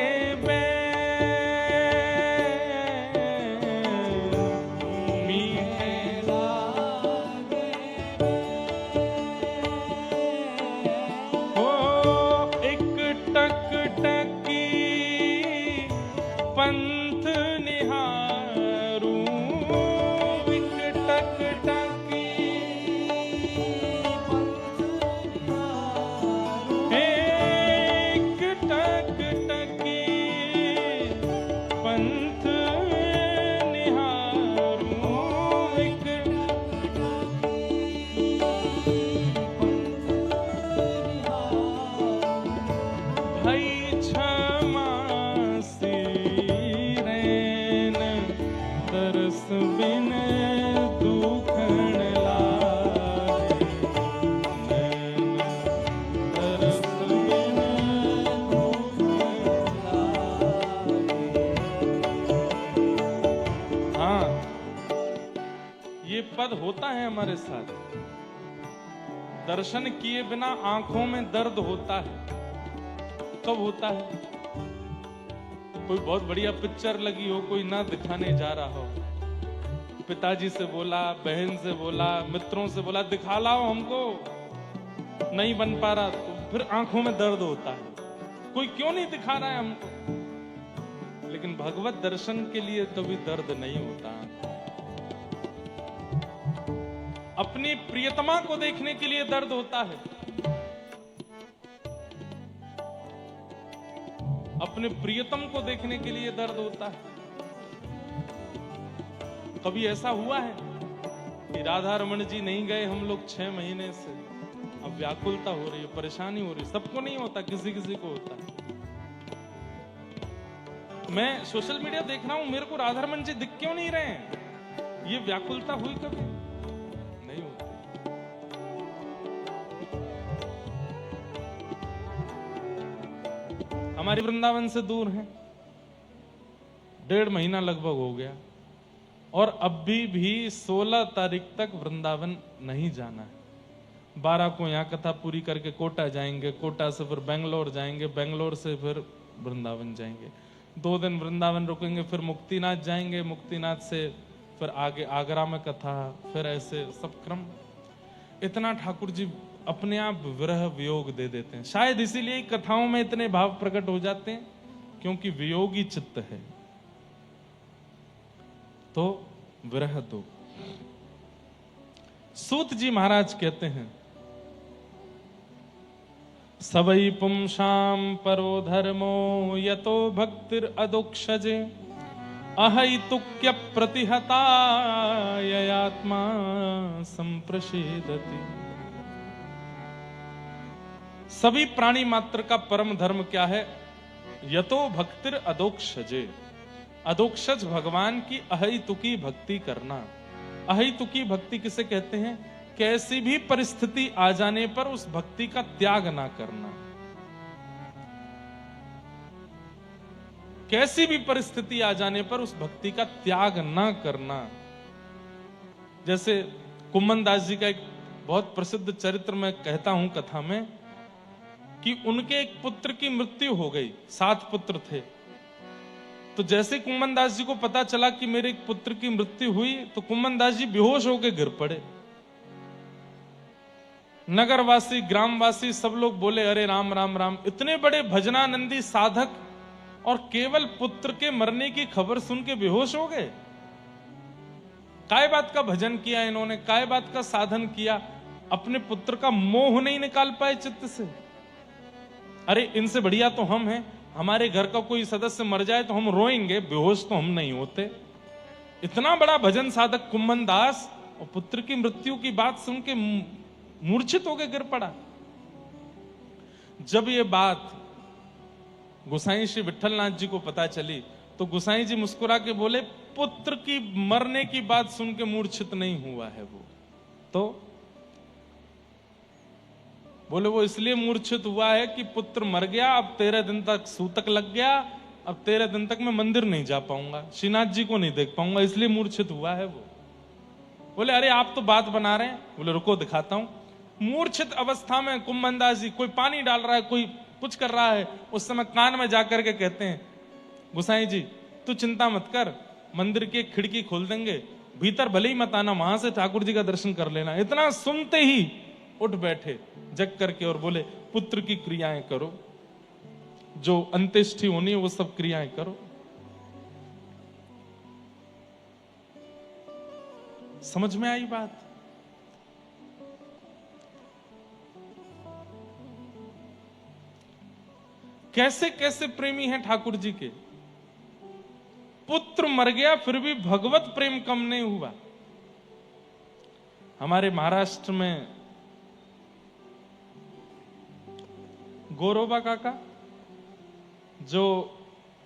पंथ निहारूं, एक टक टकी एक टक टकी पंथ निहारूं, एक भाई क्षमा दरस बिन दुखन लागे, दरस बिन दुखन लागे। हाँ, ये पद होता है हमारे साथ। दर्शन किए बिना आंखों में दर्द होता है। कब होता है? कोई बहुत बढ़िया पिक्चर लगी हो, कोई ना दिखाने जा रहा हो, पिताजी से बोला, बहन से बोला, मित्रों से बोला दिखा लाओ हमको, नहीं बन पा रहा, तो फिर आंखों में दर्द होता है। कोई क्यों नहीं दिखा रहा है हमको? लेकिन भगवत दर्शन के लिए कभी दर्द नहीं होता। अपनी प्रियतमा को देखने के लिए दर्द होता है। अपने प्रियतम को देखने के लिए दर्द होता है। कभी ऐसा हुआ है कि राधा रमन जी नहीं गए हम लोग 6 महीने से, अब व्याकुलता हो रही है, परेशानी हो रही है। सबको नहीं होता, किसी किसी को होता है। मैं सोशल मीडिया देख रहा हूं, मेरे को राधा रमन जी दिख क्यों नहीं रहे हैं? ये व्याकुलता हुई कभी नहीं होती। हमारे वृंदावन से दूर हैं, 1.5 महीना लगभग हो गया, और अभी भी 16 तारीख तक वृंदावन नहीं जाना है। 12 को यहाँ कथा पूरी करके कोटा जाएंगे, कोटा से फिर बेंगलोर जाएंगे, बेंगलोर से फिर वृंदावन जाएंगे, 2 दिन वृंदावन रुकेंगे, फिर मुक्तिनाथ जाएंगे, मुक्तिनाथ से फिर आगे आगरा में कथा, फिर ऐसे सब क्रम। इतना ठाकुर जी अपने आप विरह वियोग दे देते हैं। शायद इसीलिए कथाओं में इतने भाव प्रकट हो जाते हैं, क्योंकि वियोगी चित्त है, तो विरह दो। सूत जी महाराज कहते हैं, सवै पुंसाम परो धर्मो यतो भक्तिर अदोक्षजे अहैतुक्य प्रतिहता ययात्मा संप्रषेदति। सभी प्राणी मात्र का परम धर्म क्या है? यतो भक्तिर अदोक्षजे, अदोक्षज भगवान की अहैतुकी भक्ति करना। अहैतुकी भक्ति किसे कहते हैं? कैसी भी परिस्थिति आ जाने पर उस भक्ति का त्याग ना करना। कैसी भी परिस्थिति आ जाने पर उस भक्ति का त्याग ना करना। जैसे कुम्मन दास जी का एक बहुत प्रसिद्ध चरित्र मैं कहता हूं कथा में, कि उनके एक पुत्र की मृत्यु हो गई, 7 पुत्र थे। तो जैसे कुम्मन दास जी को पता चला कि मेरे एक पुत्र की मृत्यु हुई, तो कुम्मन दास जी बेहोश होकर गिर पड़े। नगरवासी, ग्रामवासी सब लोग बोले, अरे राम राम राम, इतने बड़े भजनानंदी साधक और केवल पुत्र के मरने की खबर सुन के बेहोश हो गए। काय बात का भजन किया इन्होंने, काय बात का साधन किया, अपने पुत्र का मोह नहीं निकाल पाए चित्त से। अरे इनसे बढ़िया तो हम हैं, हमारे घर का कोई सदस्य मर जाए तो हम रोएंगे, बेहोश तो हम नहीं होते। इतना बड़ा भजन साधक कुम्मन दास, और पुत्र की मृत्यु की बात सुन के मूर्छित होकर गिर पड़ा। जब ये बात गोसाई श्री विठलनाथ जी को पता चली, तो गोसाई जी मुस्कुरा के बोले, पुत्र की मरने की बात सुन के मूर्छित नहीं हुआ है वो, तो बोले वो इसलिए मूर्छित हुआ है कि पुत्र मर गया, अब 13 दिन तक सूतक लग गया, अब 13 दिन तक मैं मंदिर नहीं जा पाऊंगा, श्रीनाथ जी को नहीं देख पाऊंगा, इसलिए मूर्छित हुआ है वो। बोले अरे आप तो बात बना रहे हैं। बोले रुको दिखाता हूं। मूर्छित अवस्था में कुम्मन दास जी, कोई पानी डाल रहा है, कोई कुछ कर रहा है, उस समय कान में जाकर के कहते हैं, गोसाई जी तू चिंता मत कर, मंदिर की एक खिड़की खोल देंगे, भीतर भले ही मत आना, वहां से ठाकुर जी का दर्शन कर लेना। इतना सुनते ही उठ बैठे जग करके और बोले, पुत्र की क्रियाएं करो, जो अंत्येष्टि होनी है वो सब क्रियाएं करो। समझ में आई बात? कैसे कैसे प्रेमी हैं ठाकुर जी के। पुत्र मर गया फिर भी भगवत प्रेम कम नहीं हुआ। हमारे महाराष्ट्र में गोरोबा काका जो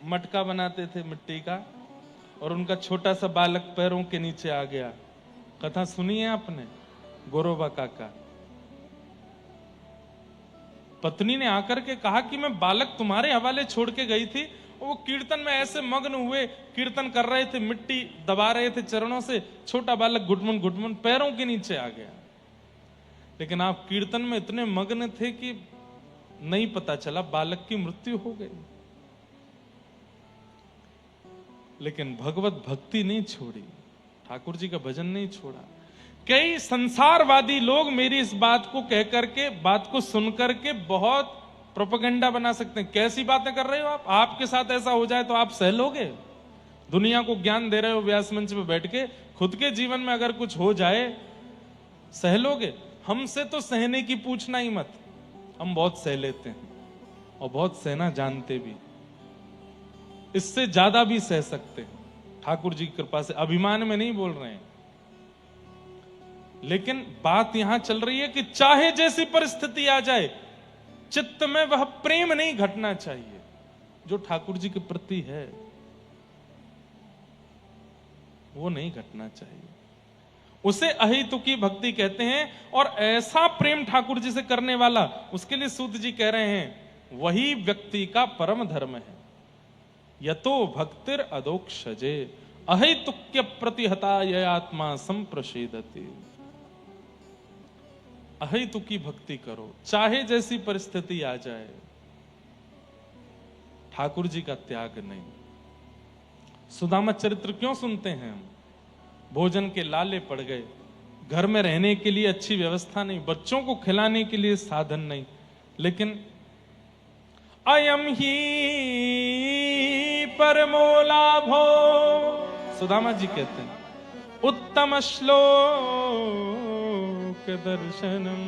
मटका बनाते थे मिट्टी का, और उनका छोटा सा बालक पैरों के नीचे आ गया। कथा सुनी है आपने? गोरोबा काका, पत्नी ने आकर के कहा कि मैं बालक तुम्हारे हवाले छोड़ के गई थी, वो कीर्तन में ऐसे मग्न हुए, कीर्तन कर रहे थे, मिट्टी दबा रहे थे चरणों से, छोटा बालक घुटमुन घुटमुन पैरों के नीचे आ गया। लेकिन आप कीर्तन में इतने मग्न थे कि नहीं पता चला, बालक की मृत्यु हो गई। लेकिन भगवत भक्ति नहीं छोड़ी, ठाकुर जी का भजन नहीं छोड़ा। कई संसारवादी लोग मेरी इस बात को कह करके, बात को सुन करके बहुत प्रोपेगेंडा बना सकते हैं। कैसी बातें कर रहे हो आप? आपके साथ ऐसा हो जाए तो आप सह लोगे? दुनिया को ज्ञान दे रहे हो व्यास मंच पे बैठ के, खुद के जीवन में अगर कुछ हो जाए सह लोगे? हमसे तो सहने की पूछना ही मत, हम बहुत सह लेते हैं और बहुत सहना जानते भी, इससे ज्यादा भी सह सकते हैं ठाकुर जी की कृपा से। अभिमान में नहीं बोल रहे हैं, लेकिन बात यहां चल रही है कि चाहे जैसी परिस्थिति आ जाए, चित्त में वह प्रेम नहीं घटना चाहिए जो ठाकुर जी के प्रति है, वो नहीं घटना चाहिए। उसे अहेतुकी भक्ति कहते हैं। और ऐसा प्रेम ठाकुर जी से करने वाला, उसके लिए सूत जी कह रहे हैं वही व्यक्ति का परम धर्म है। यतो भक्तिर अदोक्षजे अहेतुक्य प्रतिहता ये आत्मा संप्रषेदति। अहेतुकी भक्ति करो, चाहे जैसी परिस्थिति आ जाए। ठाकुर जी का त्याग नहीं। सुदामा चरित्र क्यों सुनते हैं हम? भोजन के लाले पड़ गए, घर में रहने के लिए अच्छी व्यवस्था नहीं, बच्चों को खिलाने के लिए साधन नहीं, लेकिन अयम ही परमो लाभो, सुदामा जी कहते हैं, उत्तम श्लोक दर्शनम।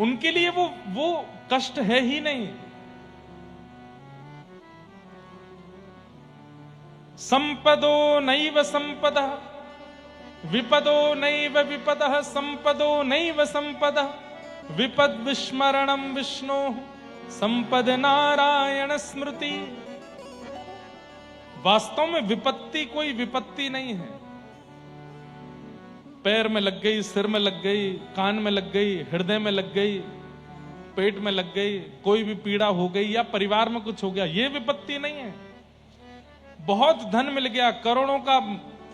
उनके लिए वो कष्ट है ही नहीं। संपदो नैव संपदः विपदो नैव विपदः संपदो नैव संपदः विपद विस्मरणम विष्णु संपद नारायण स्मृति। वास्तव में विपत्ति कोई विपत्ति नहीं है। पैर में लग गई, सिर में लग गई, कान में लग गई, हृदय में लग गई, पेट में लग गई, कोई भी पीड़ा हो गई या परिवार में कुछ हो गया, ये विपत्ति नहीं है। बहुत धन मिल गया, करोड़ों का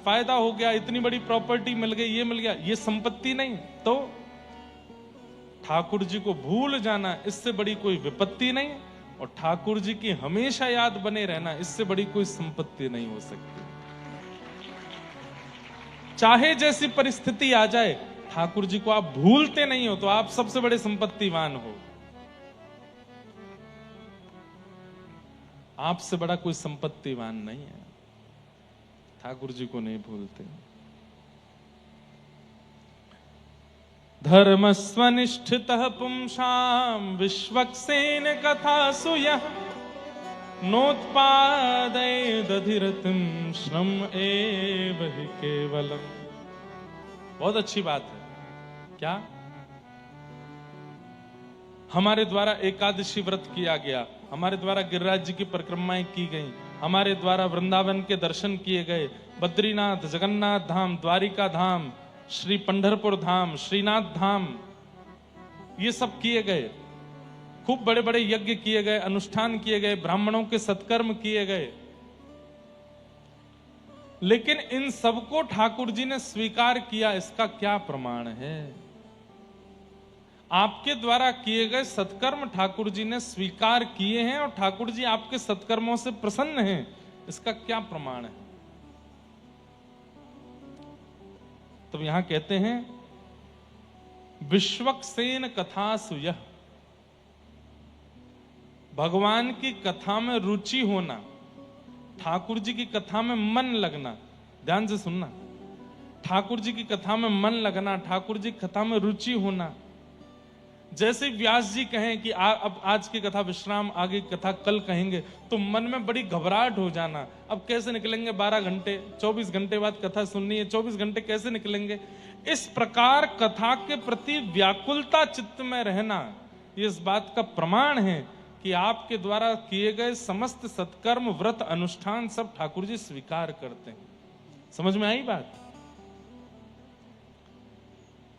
फायदा हो गया, इतनी बड़ी प्रॉपर्टी मिल गई, ये मिल गया, ये संपत्ति नहीं। तो ठाकुर जी को भूल जाना, इससे बड़ी कोई विपत्ति नहीं। और ठाकुर जी की हमेशा याद बने रहना, इससे बड़ी कोई संपत्ति नहीं हो सकती। चाहे जैसी परिस्थिति आ जाए, ठाकुर जी को आप भूलते नहीं हो तो आप सबसे बड़े संपत्तिवान हो। आपसे बड़ा कोई संपत्तिवान नहीं है। ठाकुर जी को नहीं भूलते। धर्मस्वनिष्ठितः पुंसां विश्वक्सेन कथासु यः नोत्पादयेदधिरतिं श्रम एव हि केवलम्। बहुत अच्छी बात है। क्या? हमारे द्वारा एकादशी व्रत किया गया, हमारे द्वारा गिरिराज जी की परिक्रमाएं की गई, हमारे द्वारा वृंदावन के दर्शन किए गए, बद्रीनाथ, जगन्नाथ धाम, द्वारिका धाम, श्री पंढरपुर धाम, श्रीनाथ धाम, ये सब किए गए। खूब बड़े बड़े यज्ञ किए गए, अनुष्ठान किए गए, ब्राह्मणों के सत्कर्म किए गए। लेकिन इन सबको ठाकुर जी ने स्वीकार किया, इसका क्या प्रमाण है? आपके द्वारा किए गए सत्कर्म ठाकुर जी ने स्वीकार किए हैं और ठाकुर जी आपके सत्कर्मों से प्रसन्न हैं, इसका क्या प्रमाण है? तो यहां कहते हैं विश्वक्सेन कथासु यः, भगवान की कथा में रुचि होना, ठाकुर जी की कथा में मन लगना। ध्यान से सुनना, ठाकुर जी की कथा में मन लगना, ठाकुर जी की कथा में रुचि होना। जैसे व्यास जी कहें कि अब आज की कथा विश्राम, आगे कथा कल कहेंगे, तो मन में बड़ी घबराहट हो जाना। अब कैसे निकलेंगे 12 घंटे, 24 घंटे बाद कथा सुननी है, 24 घंटे कैसे निकलेंगे? इस प्रकार कथा के प्रति व्याकुलता चित्त में रहना, ये इस बात का प्रमाण है कि आपके द्वारा किए गए समस्त सत्कर्म, व्रत, अनुष्ठान सब ठाकुर जी स्वीकार करते हैं। समझ में आई बात?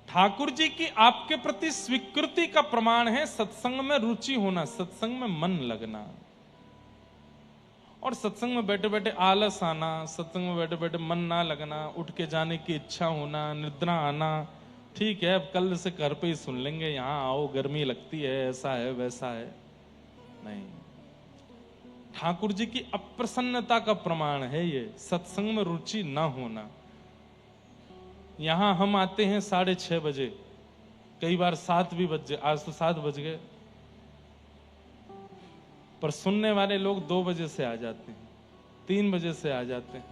ठाकुर जी की आपके प्रति स्वीकृति का प्रमाण है सत्संग में रुचि होना, सत्संग में मन लगना। और सत्संग में बैठे बैठे आलस आना, सत्संग में बैठे बैठे मन ना लगना, उठ के जाने की इच्छा होना, निद्रा आना, ठीक है अब कल से घर पे ही सुन लेंगे, यहाँ आओ गर्मी लगती है, ऐसा है वैसा है, नहीं। ठाकुर जी की अप्रसन्नता का प्रमाण है ये सत्संग में रुचि ना होना। यहां हम आते हैं 6:30 बजे, कई बार 7 भी बज गए, आज तो 7 बज गए, पर सुनने वाले लोग 2 बजे से आ जाते हैं, 3 बजे से आ जाते हैं।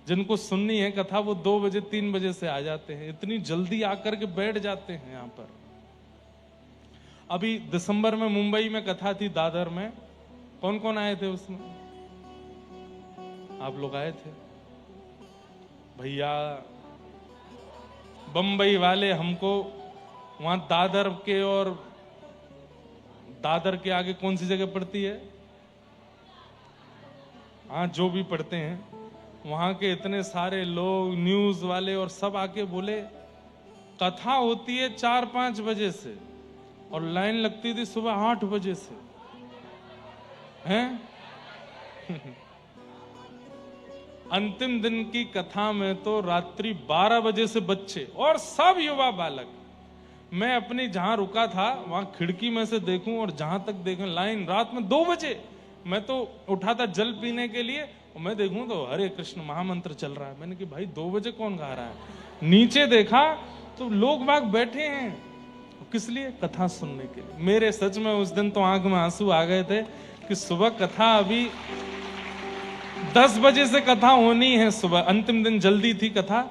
जिनको सुननी है कथा वो 2 बजे 3 बजे से आ जाते हैं, इतनी जल्दी आकर के बैठ जाते हैं यहां पर। अभी दिसंबर में मुंबई में कथा थी, दादर में। कौन कौन आए थे उसमें? आप लोग आए थे भैया। बंबई वाले हमको वहां दादर के, और दादर के आगे कौन सी जगह पड़ती है, हाँ जो भी पढ़ते हैं, वहां के इतने सारे लोग न्यूज वाले और सब आके बोले कथा होती है 4-5 बजे से और लाइन लगती थी सुबह 8 बजे से, हैं? अंतिम दिन की कथा में तो रात्रि 12 बजे से बच्चे और सब युवा बालक, मैं अपनी जहां रुका था वहां खिड़की में से देखूं और जहां तक देखूं लाइन रात में 2 बजे। मैं तो उठा था जल पीने के लिए और मैं देखूं तो हरे कृष्ण महामंत्र चल रहा है। मैंने कि भाई 2 बजे कौन गा रहा है? नीचे देखा तो लोग बाग बैठे हैं, किस लिए? कथा सुनने के लिए। मेरे सच में उस दिन तो आंख में आंसू आ गए थे कि सुबह कथा अभी 10 बजे से कथा होनी है, सुबह अंतिम दिन जल्दी थी कथा,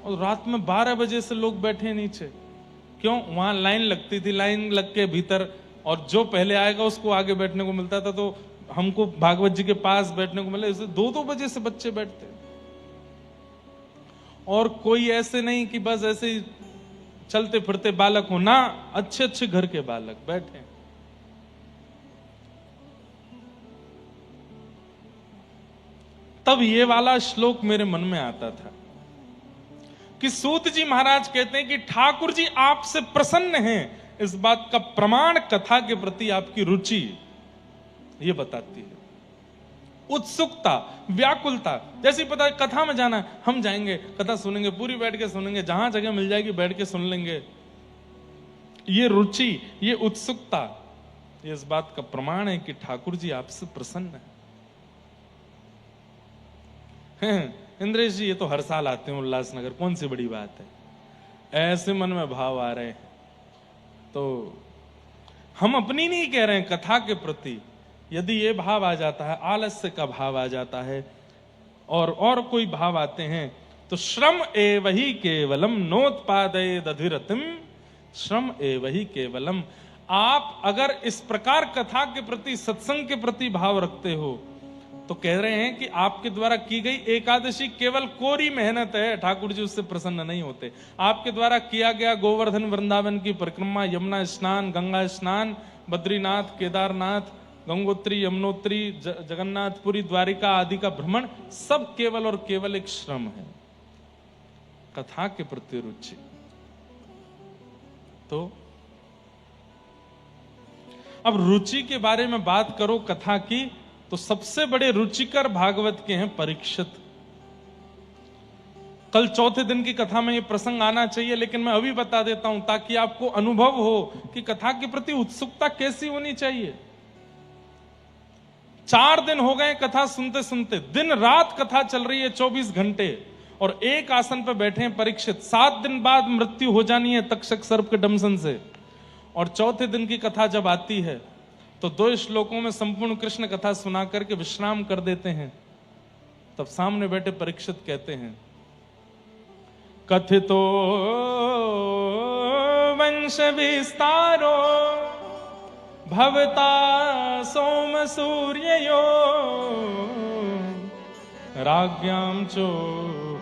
और रात में 12 बजे से लोग बैठे नीचे। क्यों? वहां लाइन लगती थी, लाइन लग के भीतर, और जो पहले आएगा उसको आगे बैठने को मिलता था, तो हमको भागवत जी के पास बैठने को मिला। इसे 2-2 बजे से बच्चे बैठते, और कोई ऐसे नहीं कि बस ऐसे ही चलते फिरते बालक हो ना, अच्छे अच्छे घर के बालक बैठे। तब ये वाला श्लोक मेरे मन में आता था कि सूत जी महाराज कहते हैं कि ठाकुर जी आपसे प्रसन्न हैं, इस बात का प्रमाण कथा के प्रति आपकी रुचि ये बताती है। उत्सुकता, व्याकुलता, जैसी पता है कथा में जाना है, हम जाएंगे, कथा सुनेंगे, पूरी बैठ के सुनेंगे, जहां जगह मिल जाएगी बैठ के सुन लेंगे। ये रुचि, ये उत्सुकता, ये इस बात का प्रमाण है कि ठाकुर जी आपसे प्रसन्न हैं। इंद्रेश जी ये तो हर साल आते हैं उल्लासनगर, कौन सी बड़ी बात है? ऐसे मन में भाव आ रहे हैं, तो हम अपनी नहीं कह रहे हैं, कथा के प्रति यदि ये भाव आ जाता है, आलस्य का भाव आ जाता है, और कोई भाव आते हैं, तो श्रम एव ही केवलम नोत्पादयेद अधिरतिम, श्रम एव ही केवलम। आप अगर इस प्रकार कथा के प्रति, सत्संग के प्रति भाव रखते हो, तो कह रहे हैं कि आपके द्वारा की गई एकादशी केवल कोरी मेहनत है, ठाकुर जी उससे प्रसन्न नहीं होते। आपके द्वारा किया गया गोवर्धन वृंदावन की परिक्रमा, यमुना स्नान, गंगा स्नान, बद्रीनाथ, केदारनाथ, गंगोत्री, यमुनोत्री, जगन्नाथपुरी, द्वारिका आदि का भ्रमण, सब केवल और केवल एक श्रम है। कथा के प्रति रुचि, तो अब रुचि के बारे में बात करो कथा की, तो सबसे बड़े रुचिकर भागवत के हैं परीक्षित। कल चौथे दिन की कथा में यह प्रसंग आना चाहिए, लेकिन मैं अभी बता देता हूं ताकि आपको अनुभव हो कि कथा के प्रति उत्सुकता कैसी होनी चाहिए। 4 दिन हो गए कथा सुनते सुनते, दिन रात कथा चल रही है 24 घंटे, और एक आसन पर बैठे हैं परीक्षित। 7 दिन बाद मृत्यु हो जानी है तक्षक सर्प के डंसन से, और चौथे दिन की कथा जब आती है तो 2 श्लोकों में संपूर्ण कृष्ण कथा सुना करके विश्राम कर देते हैं। तब सामने बैठे परीक्षित कहते हैं, कथितो वंश विस्तारो भवता सोम सूर्ययो राज्ञां चो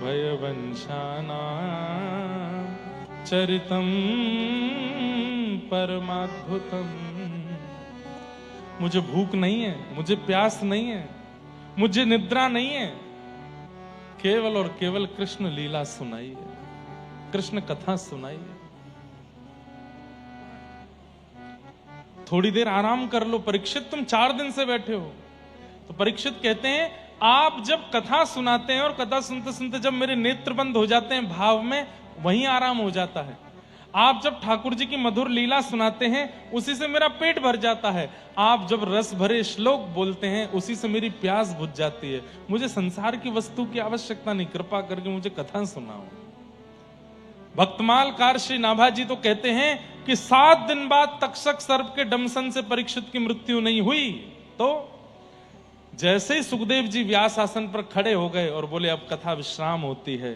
भयवंशाना चरितम परमाद्भुतम। मुझे भूख नहीं है, मुझे प्यास नहीं है, मुझे निद्रा नहीं है, केवल और केवल कृष्ण लीला सुनाई है, कृष्ण कथा सुनाई है। थोड़ी देर आराम कर लो परीक्षित, तुम 4 दिन से बैठे हो। तो परीक्षित कहते हैं, आप जब कथा सुनाते हैं और कथा सुनते सुनते जब मेरे नेत्र बंद हो जाते हैं भाव में, वहीं आराम हो जाता है। आप जब ठाकुर जी की मधुर लीला सुनाते हैं, उसी से मेरा पेट भर जाता है। आप जब रस भरे श्लोक बोलते हैं, उसी से मेरी प्यास बुझ जाती है। मुझे संसार की वस्तु की आवश्यकता नहीं, कृपा करके मुझे कथा सुनाओ। भक्तमाल कार श्री नाभाजी तो कहते हैं कि 7 दिन बाद तक्षक सर्प के डंसन से परीक्षित की मृत्यु नहीं हुई। तो जैसे ही सुखदेव जी व्यास आसन पर खड़े हो गए और बोले अब कथा विश्राम होती है,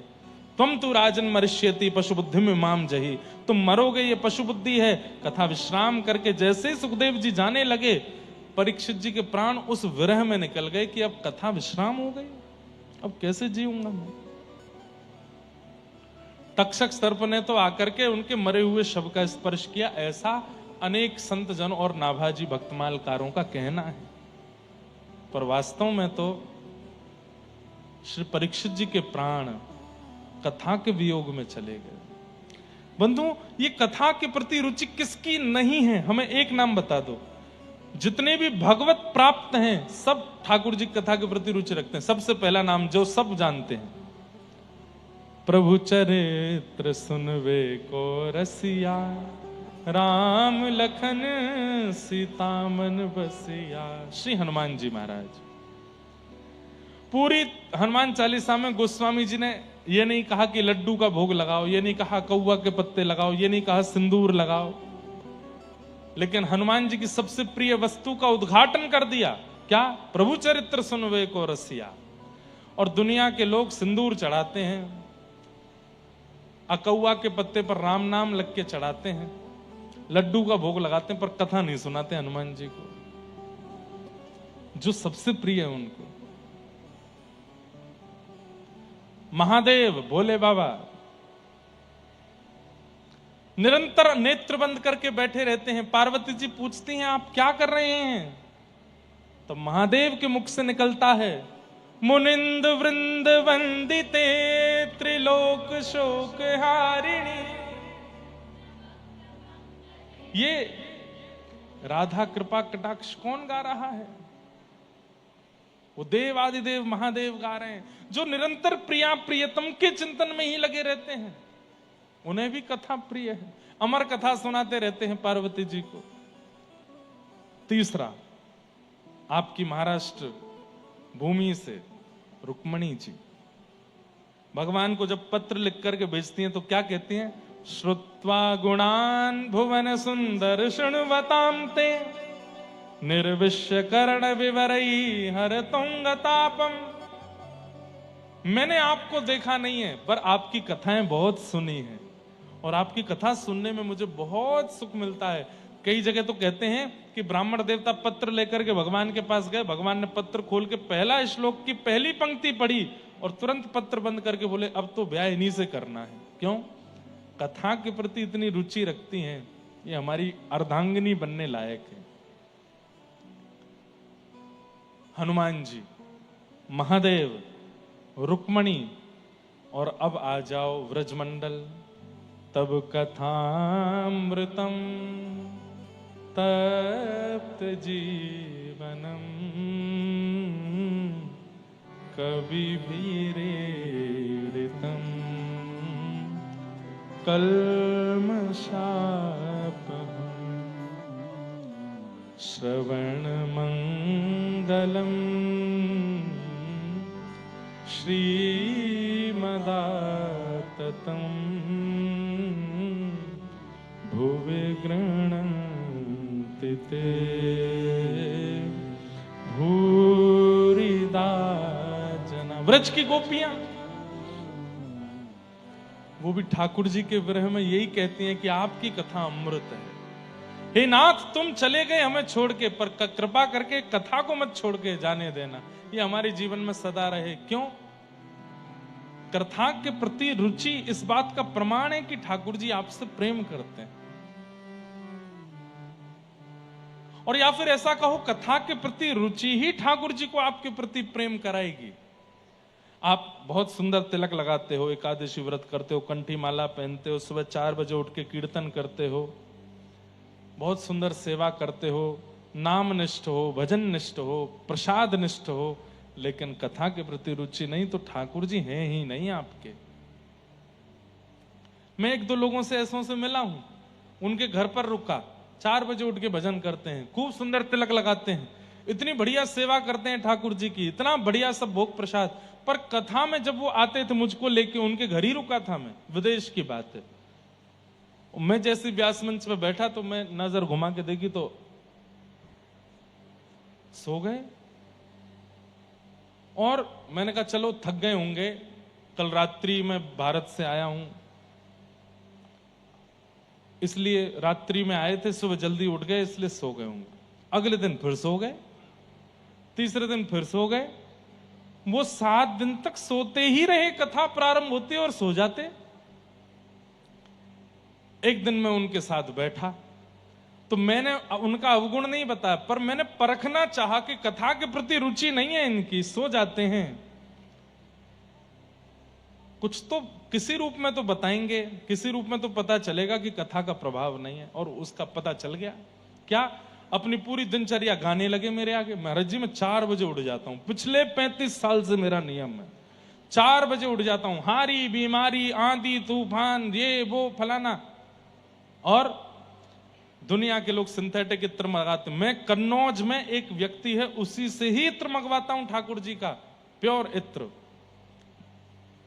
तुम तो राजन मरिष्यति पशु बुद्धि में माम जही, तुम मरोगे ये पशु बुद्धि है। कथा विश्राम करके जैसे ही सुखदेव जी जाने लगे, परीक्षित जी के प्राण उस विरह में निकल गए कि अब कथा विश्राम हो गई, अब कैसे जीऊंगा मैं। तक्षक सर्प ने तो आकर के उनके मरे हुए शव का स्पर्श किया, ऐसा अनेक संत जन और नाभाजी भक्तमालकारों का कहना है। पर वास्तव में तो श्री परीक्षित जी के प्राण कथा के वियोग में चले गए। बंधु, ये कथा के प्रति रुचि किसकी नहीं है? हमें एक नाम बता दो। जितने भी भगवत प्राप्त हैं सब ठाकुर जी कथा के प्रति रुचि रखते हैं। सबसे पहला नाम जो सब जानते हैं, प्रभु चरित्र सुनवे को रसिया, राम लखन सीता मन बसिया। श्री हनुमान जी महाराज। पूरी हनुमान चालीसा में गोस्वामी जी ने ये नहीं कहा कि लड्डू का भोग लगाओ, ये नहीं कहा कौवा के पत्ते लगाओ, ये नहीं कहा सिंदूर लगाओ, लेकिन हनुमान जी की सबसे प्रिय वस्तु का उद्घाटन कर दिया। क्या? प्रभु चरित्र सुनवे को रसिया। और दुनिया के लोग सिंदूर चढ़ाते हैं, अकौवा के पत्ते पर राम नाम लग के चढ़ाते हैं, लड्डू का भोग लगाते हैं, पर कथा नहीं सुनाते हनुमान जी को, जो सबसे प्रिय है उनको। महादेव भोले बाबा निरंतर नेत्र बंद करके बैठे रहते हैं। पार्वती जी पूछती हैं आप क्या कर रहे हैं? तो महादेव के मुख से निकलता है, मुनिंद वृंद वंदिते त्रिलोक शोक हारिणी। ये राधा कृपा कटाक्ष कौन गा रहा है? वो देव आदिदेव महादेव गा रहे हैं, जो निरंतर प्रिया प्रियतम के चिंतन में ही लगे रहते हैं। उन्हें भी कथा प्रिय है, अमर कथा सुनाते रहते हैं पार्वती जी को। तीसरा, आपकी महाराष्ट्र भूमि से रुक्मणी जी भगवान को जब पत्र लिख करके भेजती हैं तो क्या कहती हैं? श्रुत्वा गुणान भुवन सुंदर शृण्वतां ते निर्विश्य कर्ण विवरई हर तुंगतापम। मैंने आपको देखा नहीं है, पर आपकी कथाएं बहुत सुनी हैं, और आपकी कथा सुनने में मुझे बहुत सुख मिलता है। कई जगह तो कहते हैं कि ब्राह्मण देवता पत्र लेकर के भगवान के पास गए, भगवान ने पत्र खोल के पहला श्लोक की पहली पंक्ति पढ़ी और तुरंत पत्र बंद करके बोले अब तो ब्याह इन्हीं से करना है। क्यों? कथा के प्रति इतनी रुचि रखती हैं, ये हमारी अर्धांगिनी बनने लायक है। हनुमान जी, महादेव, रुक्मणी, और अब आ जाओ व्रजमंडल। तब कथामृतम तप्त जीवनम कवि भीरेरितम कल्मषापहम् श्रवण मंगलम श्रीमदाततं भुवि गृह्णन्ति ते भूरिदा जना। व्रज की गोपियां वो भी ठाकुर जी के विरह में यही कहती हैं कि आपकी कथा अमृत है। हे नाथ, तुम चले गए हमें छोड़ के, पर कृपा करके कथा को मत छोड़ के जाने देना, ये हमारे जीवन में सदा रहे। क्यों? कथा के प्रति रुचि इस बात का प्रमाण है कि ठाकुर जी आपसे प्रेम करते हैं। और या फिर ऐसा कहो, कथा के प्रति रुचि ही ठाकुर जी को आपके प्रति प्रेम कराएगी। आप बहुत सुंदर तिलक लगाते हो, एकादशी व्रत करते हो, कंठी माला पहनते हो, सुबह 4 बजे उठ के कीर्तन करते हो, बहुत सुंदर सेवा करते हो, नाम निष्ठ हो, भजन निष्ठ हो, प्रसाद निष्ठ हो, लेकिन कथा के प्रति रुचि नहीं, तो ठाकुर जी हैं ही नहीं आपके। मैं 1-2 लोगों से ऐसों से मिला हूं, उनके घर पर रुका, 4 बजे उठ के भजन करते हैं, खूब सुंदर तिलक लगाते हैं, इतनी बढ़िया सेवा करते हैं ठाकुर जी की, इतना बढ़िया सब भोग प्रसाद, पर कथा में जब वो आते थे मुझको लेके, उनके घर ही रुका था मैं, विदेश की बात है। मैं जैसे व्यास मंच पे बैठा तो मैं नजर घुमा के देखी तो सो गए। और मैंने कहा चलो थक गए होंगे, कल रात्रि में भारत से आया हूं, इसलिए रात्रि में आए थे, सुबह जल्दी उठ गए इसलिए सो गए होंगे। अगले दिन फिर सो गए, तीसरे दिन फिर सो गए। वो 7 दिन तक सोते ही रहे, कथा प्रारंभ होते और सो जाते। एक दिन मैं उनके साथ बैठा तो मैंने उनका अवगुण नहीं बताया, पर मैंने परखना चाहा कि कथा के प्रति रुचि नहीं है इनकी, सो जाते हैं। कुछ तो किसी रूप में तो बताएंगे, किसी रूप में तो पता चलेगा कि कथा का प्रभाव नहीं है। और उसका पता चल गया। क्या? अपनी पूरी दिनचर्या गाने लगे मेरे आगे। महाराज जी मैं 4 बजे उठ जाता हूं, पिछले 35 साल से मेरा नियम है, 4 बजे उठ जाता हूं। हारी बीमारी आंधी तूफान ये वो फलाना, और दुनिया के लोग सिंथेटिक इत्र मंगाते, मैं कन्नौज में एक व्यक्ति है उसी से ही इत्र मंगवाता हूं, ठाकुर जी का प्योर इत्र।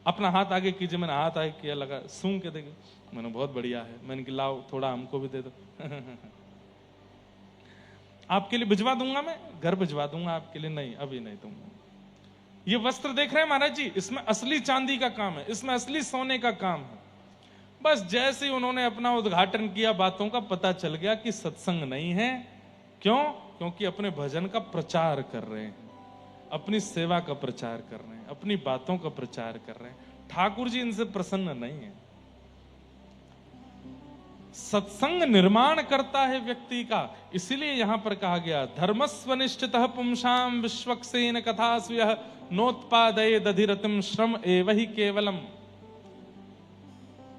अपना हाथ आगे कीजिए। मैंने हाथ आगे किया, लगा सूंघ के देखे, मैंने बहुत बढ़िया है। मैंने कहा लाओ थोड़ा हमको भी दे दो। आपके लिए भिजवा दूंगा, मैं घर भिजवा दूंगा आपके लिए। नहीं अभी नहीं दूंगा। ये वस्त्र देख रहे हैं महाराज जी, इसमें असली चांदी का काम है, इसमें असली सोने का काम है। बस जैसे ही उन्होंने अपना उद्घाटन किया, बातों का पता चल गया कि सत्संग नहीं है। क्यों? क्योंकि अपने भजन का प्रचार कर रहे हैं, अपनी सेवा का प्रचार कर रहे हैं, अपनी बातों का प्रचार कर रहे हैं। ठाकुर जी इनसे प्रसन्न नहीं है। सत्संग निर्माण करता है व्यक्ति का। इसीलिए यहां पर कहा गया धर्मस्वनिष्ठितः पुंसाम विश्वक्सेन कथास्वयः नोत्पादये दधिरतिम श्रम एव ही केवलम।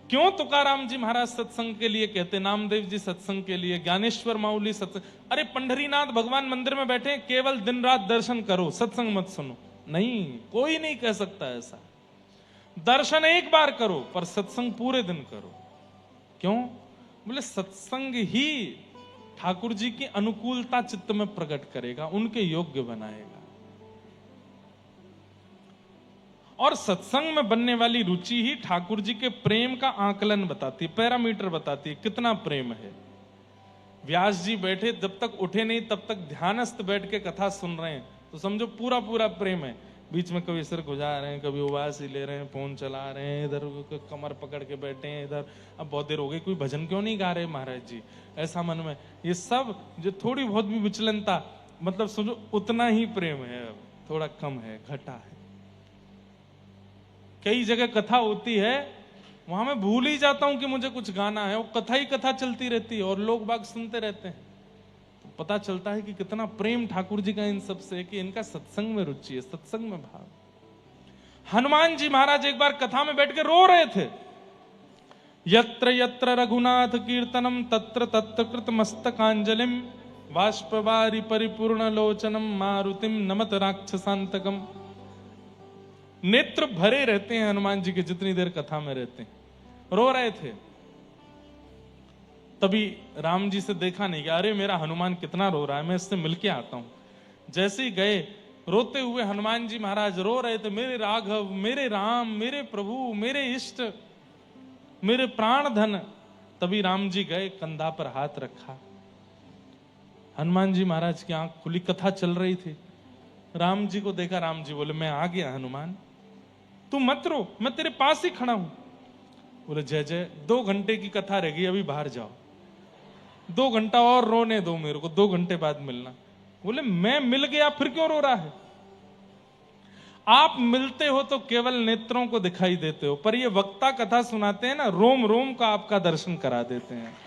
क्यों तुकाराम जी महाराज सत्संग के लिए कहते, नामदेव जी सत्संग के लिए, ज्ञानेश्वर माउली सत्संग। अरे पंढरीनाथ भगवान मंदिर में बैठे, केवल दिन रात दर्शन करो, सत्संग मत सुनो। नहीं, कोई नहीं कह सकता ऐसा। दर्शन एक बार करो पर सत्संग पूरे दिन करो। क्यों? बोले सत्संग ही ठाकुर जी की अनुकूलता चित्त में प्रकट करेगा, उनके योग्य बनाएगा। और सत्संग में बनने वाली रुचि ही ठाकुर जी के प्रेम का आकलन बताती है, पैरामीटर बताती है कितना प्रेम है। व्यास जी बैठे, जब तक उठे नहीं तब तक ध्यानस्थ बैठ के कथा सुन रहे हैं, तो समझो पूरा पूरा प्रेम है। बीच में कभी सिर गुजा रहे हैं, कभी उबास ही ले रहे हैं, फोन चला रहे हैं, इधर कमर पकड़ के बैठे हैं, इधर अब बहुत देर हो गई, कोई भजन क्यों नहीं गा रहे महाराज जी, ऐसा मन में। ये सब जो थोड़ी बहुत भी विचलनता, मतलब समझो उतना ही प्रेम है, थोड़ा कम है, घटा है। कई जगह कथा होती है, वहां मैं भूल ही जाता हूं कि मुझे कुछ गाना है, वो कथा ही कथा चलती रहती है और लोग बाग सुनते रहते हैं। तो पता चलता है कि कितना प्रेम ठाकुर जी का इन सब से, कि इनका सत्संग में रुचि है, सत्संग में भाव। हनुमान जी महाराज एक बार कथा में बैठ के रो रहे थे। यत्र यत्र रघुनाथ कीर्तनम तत्र तत्र कृत मस्तकांजलिम बाष्पवारि परिपूर्ण लोचनम मारुतिम नमत राक्षसांतकम। नेत्र भरे रहते हैं हनुमान जी के जितनी देर कथा में रहते हैं, रो रहे थे। तभी राम जी से देखा नहीं कि अरे मेरा हनुमान कितना रो रहा है, मैं इससे मिलके आता हूं। जैसे ही गए, रोते हुए हनुमान जी महाराज रो रहे थे, मेरे राघव, मेरे राम, मेरे प्रभु, मेरे इष्ट, मेरे प्राण धन। तभी राम जी गए, कंधा पर हाथ रखा, हनुमान जी महाराज की आंख खुली, कथा चल रही थी। राम जी को देखा, राम जी बोले मैं आ गया हनुमान, तू मत रो, मैं तेरे पास ही खड़ा हूं। बोले जय जय, 2 घंटे की कथा रह गई, अभी बाहर जाओ, 2 घंटा और रोने दो मेरे को, 2 घंटे बाद मिलना। बोले मैं मिल गया, फिर क्यों रो रहा है? आप मिलते हो तो केवल नेत्रों को दिखाई देते हो, पर ये वक्ता कथा सुनाते हैं ना, रोम रोम का आपका दर्शन करा देते हैं।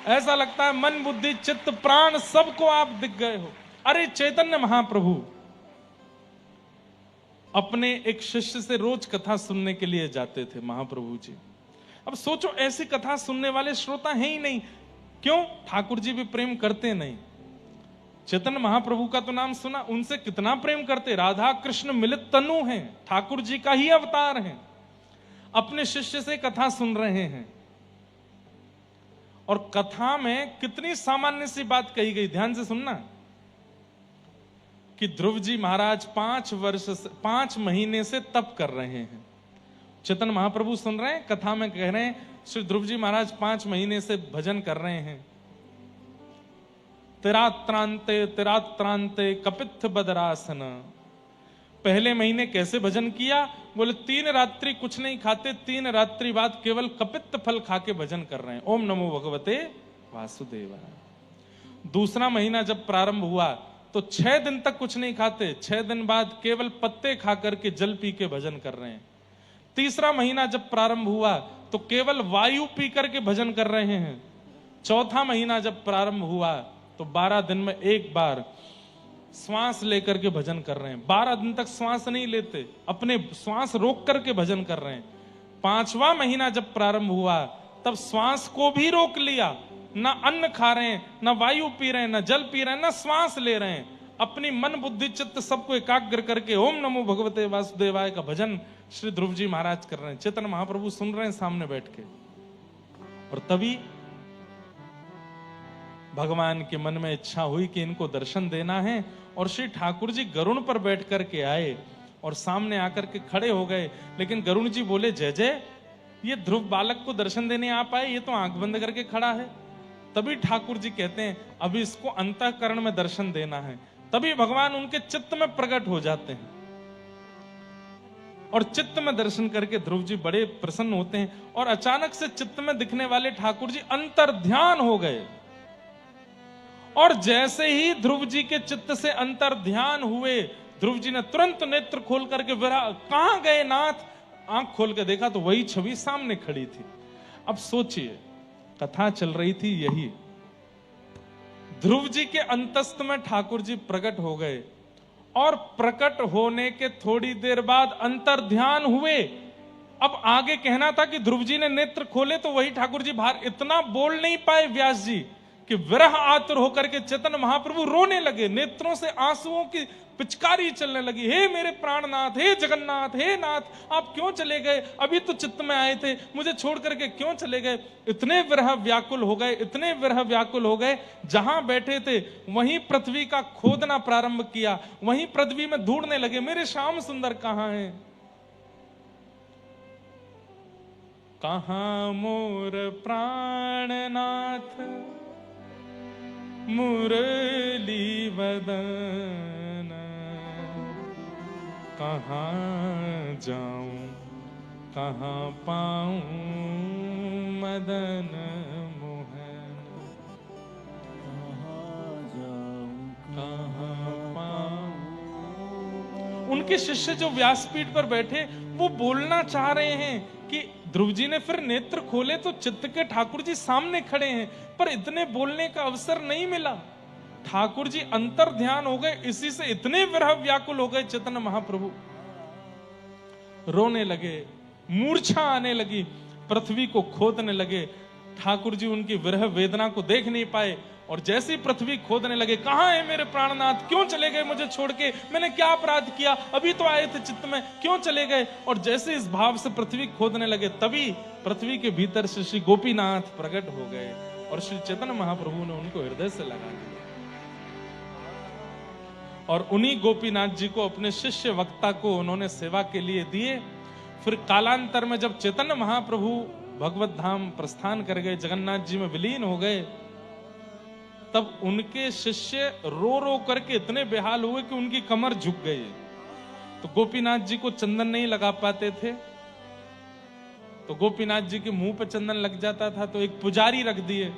ऐसा लगता है मन बुद्धि चित्त प्राण सबको आप दिख गए हो। अरे चैतन्य महाप्रभु अपने एक शिष्य से रोज कथा सुनने के लिए जाते थे महाप्रभु जी। अब सोचो ऐसी कथा सुनने वाले श्रोता हैं ही नहीं। क्यों? ठाकुर जी भी प्रेम करते नहीं। चैतन्य महाप्रभु का तो नाम सुना, उनसे कितना प्रेम करते। राधा कृष्ण मिलित तनु हैं, ठाकुर जी का ही अवतार हैं, अपने शिष्य से कथा सुन रहे हैं। और कथा में कितनी सामान्य सी बात कही गई, ध्यान से सुनना, कि ध्रुव जी महाराज 5 महीने से तप कर रहे हैं। चैतन्य महाप्रभु सुन रहे हैं, कथा में कह रहे हैं श्री ध्रुव जी महाराज 5 महीने से भजन कर रहे हैं। तिरात्रांते कपित्थ बदरासन। पहले महीने कैसे भजन किया? बोले 3 रात्रि कुछ नहीं खाते, 3 रात्रि बाद केवल कपित्थ फल खा के भजन कर रहे हैं, ओम नमो भगवते वासुदेवाय। दूसरा महीना जब प्रारंभ हुआ तो 6 दिन तक कुछ नहीं खाते, 6 दिन बाद केवल पत्ते खा करके जल पी के भजन कर रहे हैं। तीसरा महीना जब प्रारंभ हुआ तो केवल वायु पी करके भजन कर रहे हैं। चौथा महीना जब प्रारंभ हुआ तो 12 दिन में एक बार श्वास लेकर के भजन कर रहे हैं। 12 दिन तक श्वास नहीं लेते, अपने श्वास रोक करके भजन कर रहे हैं। 5वां महीना जब प्रारंभ हुआ तब श्वास को भी रोक लिया, ना अन्न खा रहे हैं, ना वायु पी रहे हैं, ना जल पी रहे हैं, ना श्वास ले रहे हैं। अपनी मन बुद्धि चित्त सबको एकाग्र करके ओम नमो भगवते वासुदेवाय का भजन श्री ध्रुव जी महाराज कर रहे हैं। चेतन महाप्रभु सुन रहे हैं सामने बैठ के। और तभी भगवान के मन में इच्छा हुई कि इनको दर्शन देना है, और श्री ठाकुर जी गरुण पर बैठ करके आए और सामने आकर के खड़े हो गए। लेकिन गरुण जी बोले, जय जय, ये ध्रुव बालक को दर्शन देने आप आए, ये तो आंख बंद करके खड़ा है। तभी ठाकुर जी कहते हैं, अभी इसको अंतःकरण में दर्शन देना है। तभी भगवान उनके चित्त में प्रकट हो जाते हैं और चित्त में दर्शन करके ध्रुव जी बड़े प्रसन्न होते हैं। और अचानक से चित्त में दिखने वाले ठाकुर जी अंतर ध्यान हो गए। और जैसे ही ध्रुव जी के चित्त से अंतर ध्यान हुए, ध्रुव जी ने तुरंत नेत्र खोल करके कहां गए नाथ, आंख खोल के देखा तो वही छवि सामने खड़ी थी। अब सोचिए, कथा चल रही थी यही, ध्रुव जी के अंतस्थ में ठाकुर जी प्रकट हो गए और प्रकट होने के थोड़ी देर बाद अंतर ध्यान हुए। अब आगे कहना था कि ध्रुव जी ने नेत्र खोले तो वही ठाकुर जी बाहर। इतना बोल नहीं पाए व्यास जी कि विरह आतुर होकर के चेतन महाप्रभु रोने लगे, नेत्रों से आंसुओं की पिचकारी चलने लगी। हे मेरे प्राणनाथ, हे जगन्नाथ, हे नाथ, आप क्यों चले गए? अभी तो चित्त में आए थे, मुझे छोड़ करके क्यों चले गए? इतने विरह व्याकुल हो गए, इतने विरह व्याकुल हो गए, जहां बैठे थे वहीं पृथ्वी का खोदना प्रारंभ किया, वहीं पृथ्वी में ढूंढने लगे, मेरे श्याम सुंदर कहां हैं? कहां मोर प्राणनाथ मुरली वदन, कहाँ जाऊं कहाँ पाऊं मदन मोहन, कहाँ जाऊं कहाँ पाऊं। उनके शिष्य जो व्यासपीठ पर बैठे वो बोलना चाह रहे हैं कि ध्रुव जी ने फिर नेत्र खोले तो चित्त के ठाकुर जी सामने खड़े हैं, पर इतने बोलने का अवसर नहीं मिला। ठाकुर जी अंतर ध्यान हो गए, इसी से इतने विरह व्याकुल हो गए चेतन महाप्रभु, रोने लगे, मूर्छा आने लगी, पृथ्वी को खोदने लगे। ठाकुर जी उनकी विरह वेदना को देख नहीं पाए और जैसे ही पृथ्वी खोदने लगे, कहां है मेरे प्राणनाथ, क्यों चले गए मुझे छोड़ के, मैंने क्या अपराध किया, अभी तो आए थे चित्त में, क्यों चले गए? और जैसे इस भाव से पृथ्वी खोदने लगे, तभी पृथ्वी के भीतर से श्री गोपीनाथ प्रकट हो गए और श्री चेतन महाप्रभु ने उनको हृदय से लगा लिया। और उन्हीं गोपीनाथ जी को, अपने शिष्य वक्ता को उन्होंने सेवा के लिए दिए। फिर कालांतर में जब चैतन्य महाप्रभु भगवत धाम प्रस्थान कर गए, जगन्नाथ जी में विलीन हो गए, तब उनके शिष्य रो रो करके इतने बेहाल हुए कि उनकी कमर झुक गई। तो गोपीनाथ जी को चंदन नहीं लगा पाते थे, तो गोपीनाथ जी के मुंह पे चंदन लग जाता था, तो एक पुजारी रख दिए।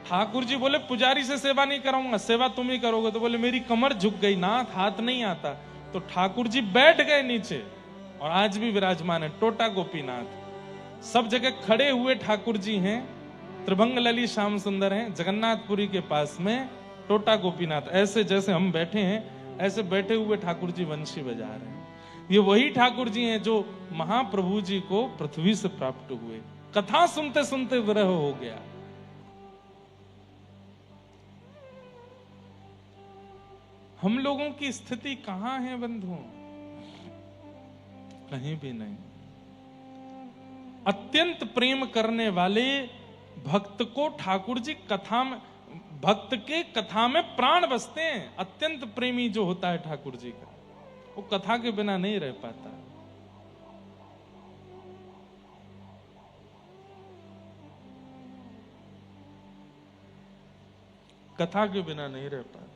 ठाकुर जी बोले, पुजारी से सेवा नहीं कराऊंगा, सेवा तुम ही करोगे। तो बोले, मेरी कमर झुक गई नाथ, हाथ नहीं आता। तो ठाकुर जी बैठ गए नीचे और आज भी विराजमान है टोटा गोपीनाथ। सब जगह खड़े हुए ठाकुर जी हैं, त्रिभंग लली श्याम सुंदर हैं, जगन्नाथपुरी के पास में टोटा गोपीनाथ। ऐसे जैसे हम बैठे हैं, ऐसे बैठे हुए ठाकुर जी वंशी बजा रहे हैं। ये वही ठाकुर जी हैं जो महाप्रभु जी को पृथ्वी से प्राप्त हुए। कथा सुनते सुनते विरह हो गया। हम लोगों की स्थिति कहां है बंधुओं? कहीं भी नहीं। अत्यंत प्रेम करने वाले भक्त को ठाकुर जी कथा में, भक्त के कथा में प्राण बसते हैं। अत्यंत प्रेमी जो होता है ठाकुर जी का, वो कथा के बिना नहीं रह पाता। कथा के बिना नहीं रह पाता।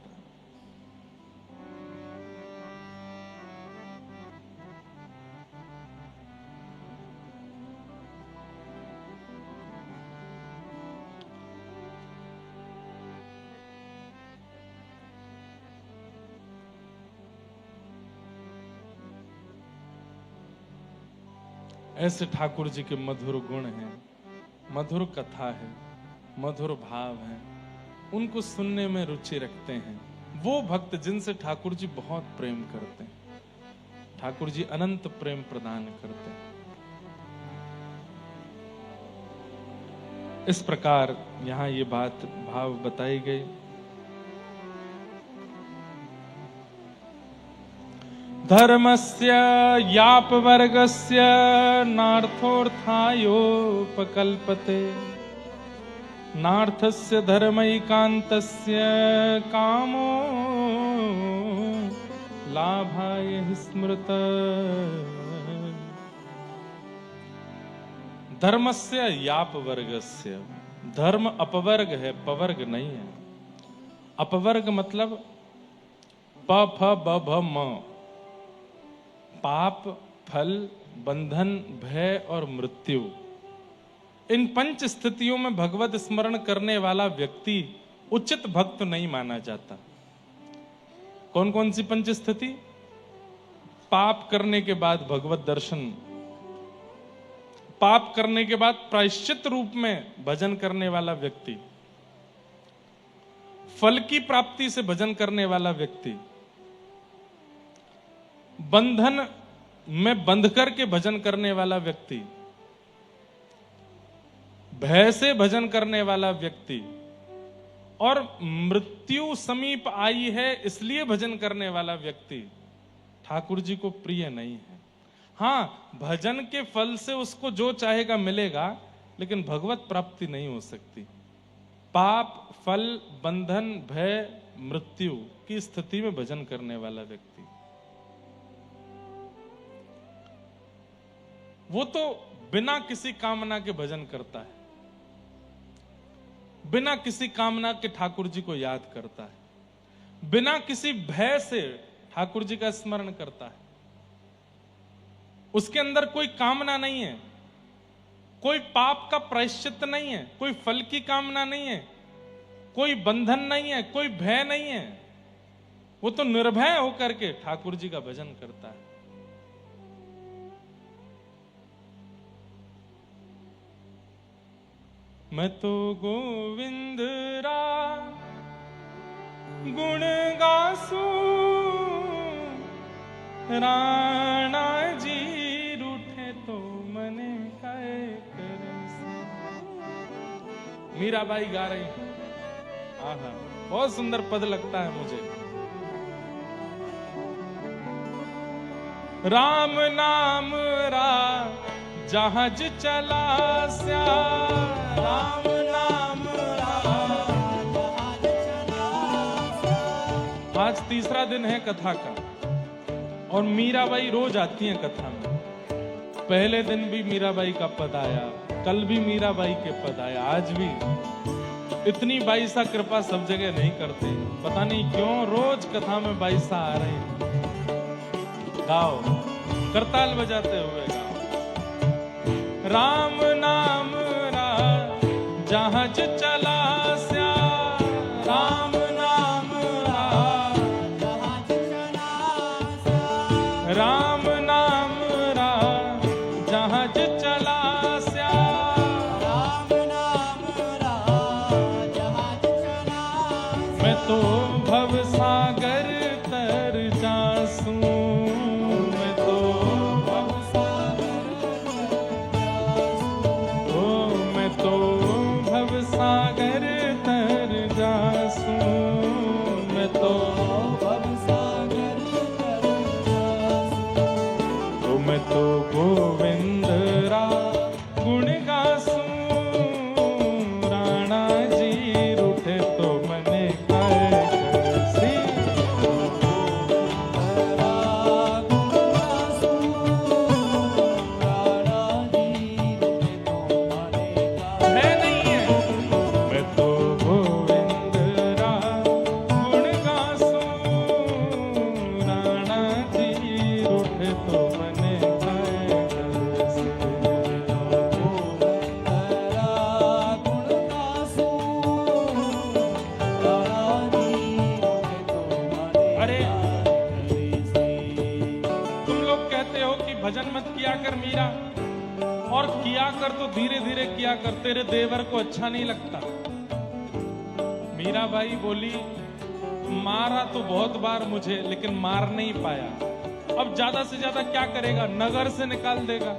ऐसे ठाकुर जी के मधुर गुण हैं, मधुर कथा है, मधुर भाव है, उनको सुनने में रुचि रखते हैं। वो भक्त जिनसे ठाकुर जी बहुत प्रेम करते हैं, ठाकुर जी अनंत प्रेम प्रदान करते हैं। इस प्रकार यहां ये बात भाव बताई गई। धर्मस्य यापवर्गस्य नार्थोऽर्थायोपकल्पते नार्थस्य धर्मैकान्तस्य कामो लाभाय स्मृत। धर्मस्य यापवर्गस्य, धर्म अपवर्ग है, पवर्ग नहीं है। अपवर्ग मतलब प फ ब भ म, पाप, फल, बंधन, भय और मृत्यु। इन पंच स्थितियों में भगवत स्मरण करने वाला व्यक्ति उचित भक्त नहीं माना जाता। कौन कौन सी पंच स्थिति? पाप करने के बाद भगवत दर्शन, पाप करने के बाद प्रायश्चित रूप में भजन करने वाला व्यक्ति, फल की प्राप्ति से भजन करने वाला व्यक्ति, बंधन में बंध करके भजन करने वाला व्यक्ति, भय से भजन करने वाला व्यक्ति, और मृत्यु समीप आई है इसलिए भजन करने वाला व्यक्ति ठाकुर जी को प्रिय नहीं है। हां, भजन के फल से उसको जो चाहेगा मिलेगा, लेकिन भगवत प्राप्ति नहीं हो सकती। पाप, फल, बंधन, भय, मृत्यु की स्थिति में भजन करने वाला व्यक्ति, वो तो बिना किसी कामना के भजन करता है, बिना किसी कामना के ठाकुर जी को याद करता है, बिना किसी भय से ठाकुर जी का स्मरण करता है। उसके अंदर कोई कामना नहीं है, कोई पाप का प्रायश्चित नहीं है, कोई फल की कामना नहीं है, कोई बंधन नहीं है, कोई भय नहीं है। वो तो निर्भय होकर के ठाकुर जी का भजन करता है। मैं तो गोविंद रा गुण गासू, राणा जी रूठे तो मने काय करे। मीराबाई गा रही है। आहा, बहुत सुंदर पद लगता है मुझे। राम नाम रा जहाज चला स्या, राम नाम रा जहाज चला स्या। आज तीसरा दिन है कथा का, और मीराबाई रोज आती हैं कथा में। पहले दिन भी मीराबाई का पद आया, कल भी मीराबाई के पद आया, आज भी। इतनी बाईसा कृपा सब जगह नहीं करते, पता नहीं क्यों रोज कथा में बाईसा आ रहे हैं। गाओ, करताल बजाते हुए गाओ। राम नाम रा जहाज चला स्या, राम नाम रा जहाज चला स्या, राम नाम रा जहाज चला स्या, राम नाम रा जहाज चला स्या। मैं तो भव सागर तर जासू, मैं तो भव सागर तर जासू, मैं तो भव सागर तर जासू। तो मैं तो गोविंद रा गुण गासू, राणा जी रूठे तो मने काय करसी। भजन मत किया कर मीरा, और किया कर तो धीरे धीरे किया कर, तेरे देवर को अच्छा नहीं लगता। मीराबाई बोली, मारा तो बहुत बार मुझे, लेकिन मार नहीं पाया। अब ज्यादा से ज्यादा क्या करेगा, नगर से निकाल देगा।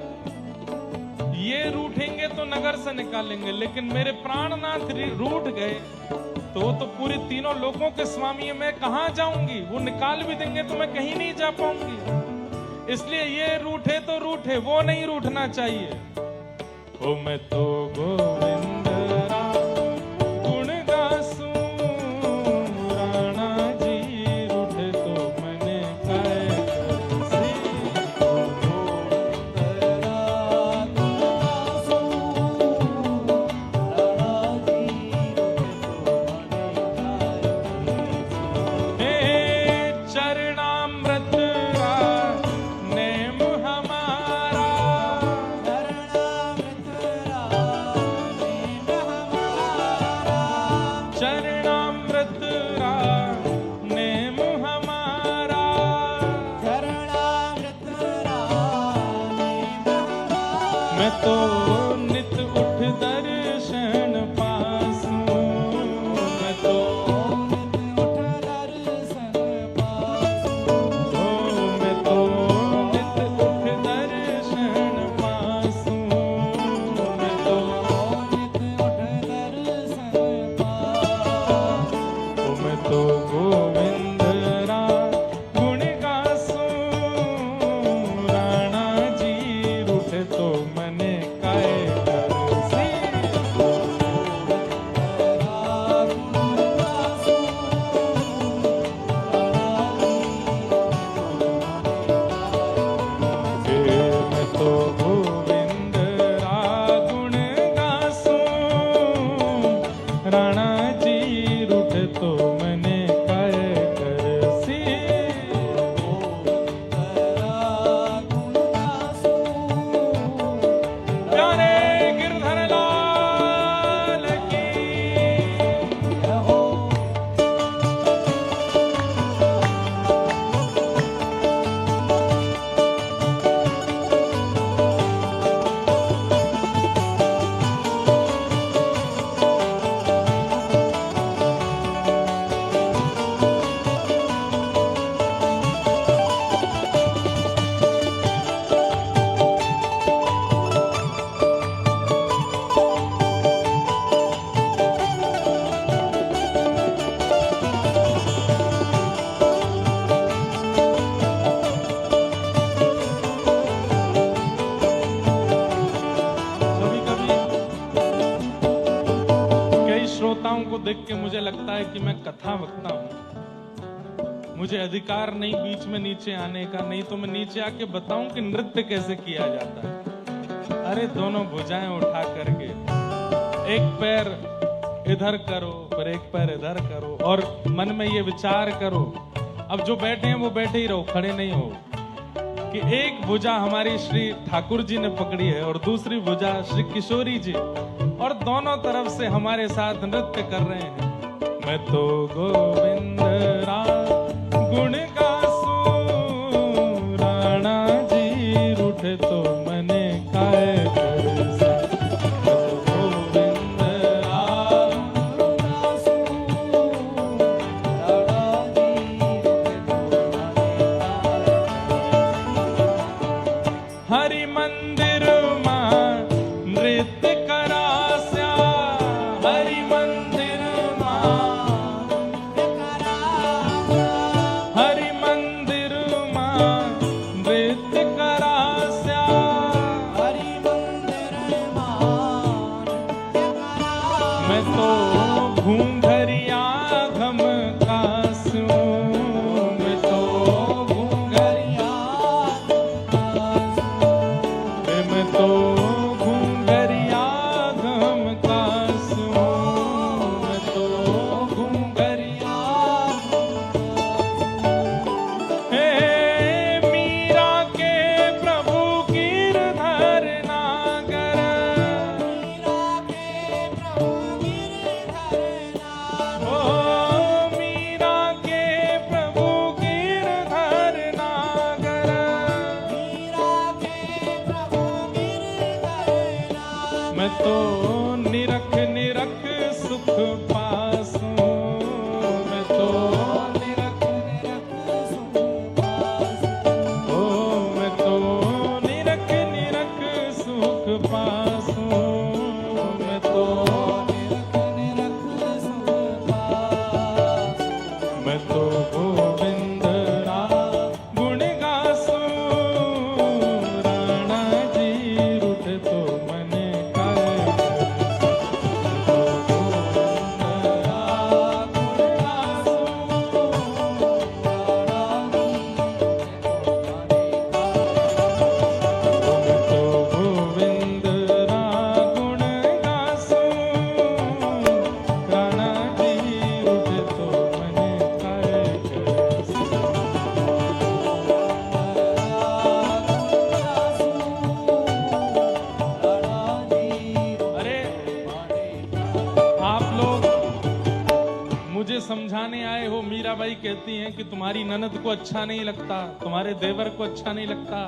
ये रूठेंगे तो नगर से निकालेंगे, लेकिन मेरे प्राणनाथ रूठ गए तो पूरी तीनों लोगों के स्वामी है, मैं कहां जाऊंगी? वो निकाल भी देंगे तो मैं कहीं नहीं जा पाऊंगी। इसलिए ये रूठे तो रूठे, वो नहीं रूठना चाहिए। ओ मैं तो गोविंद गुण गासूं, राणा जी रूठे तो मने काय करसी। हे चरणामृत नेम हमारा, चरणामृत नेम हमारा, मैं तो नित उठ दर्शन पासूं, मैं तो मैं तो नित उठ दर्शन पासूं, मैं तो मैं तो गोविंद गुण गासूं, राणा जी रूठे तो मने काय करसी। मैं तो गोविंद गुण गासूं, राणा जी रूठे तो मने काय करसी। प्यारे गिरधर लाल की कई श्रोताओं को देख के मुझे लगता है कि मैं कथा वक्ता हूं, मुझे अधिकार नहीं बीच में नीचे आने का, नहीं तो मैं नीचे आके बताऊं कि नृत्य कैसे किया जाता है। अरे दोनों भुजाएं उठा करके एक पैर इधर करो, फिर एक पैर इधर करो, और मन में ये विचार करो, अब जो बैठे हैं वो बैठे ही रहो, खड़े नहीं हो, कि एक भुजा हमारी श्री ठाकुर जी ने पकड़ी है और दूसरी भुजा श्री किशोरी जी, और दोनों तरफ से हमारे साथ नृत्य कर रहे हैं। मैं तो गोविंद गुण गासूं, राणा जी रूठे तो मने काय करसी। हरि मंदिर मां नृत्य करास्या, हरि मंदिर मां दिखाने आए हो। मीराबाई कहती हैं कि तुम्हारी ननद को अच्छा नहीं लगता, तुम्हारे देवर को अच्छा नहीं लगता,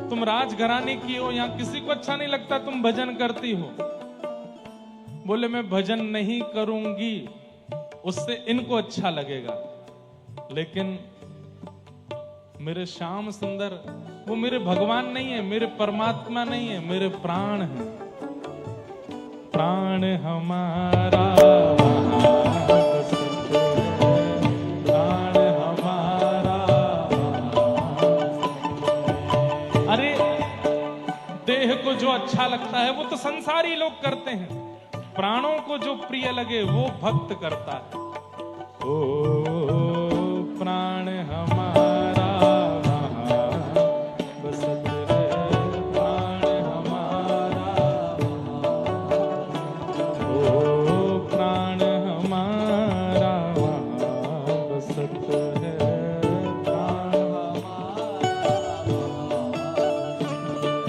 तुम राजघराने की हो, यहाँ किसी को अच्छा नहीं लगता, तुम भजन करती हो। बोले मैं भजन नहीं करूंगी, उससे इनको अच्छा लगेगा, लेकिन मेरे श्याम सुंदर वो मेरे भगवान नहीं है, मेरे परमात्मा नहीं है, मेरे प्राण हैं। प्राण हमारा प्राण हमारा। अरे देह को जो अच्छा लगता है वो तो संसारी लोग करते हैं, प्राणों को जो प्रिय लगे वो भक्त करता है। ओ प्राण हमारा वहाँ बसत है, प्राण हमारा। ओ प्राण हमारा वहाँ बसत है, प्राण हमारा।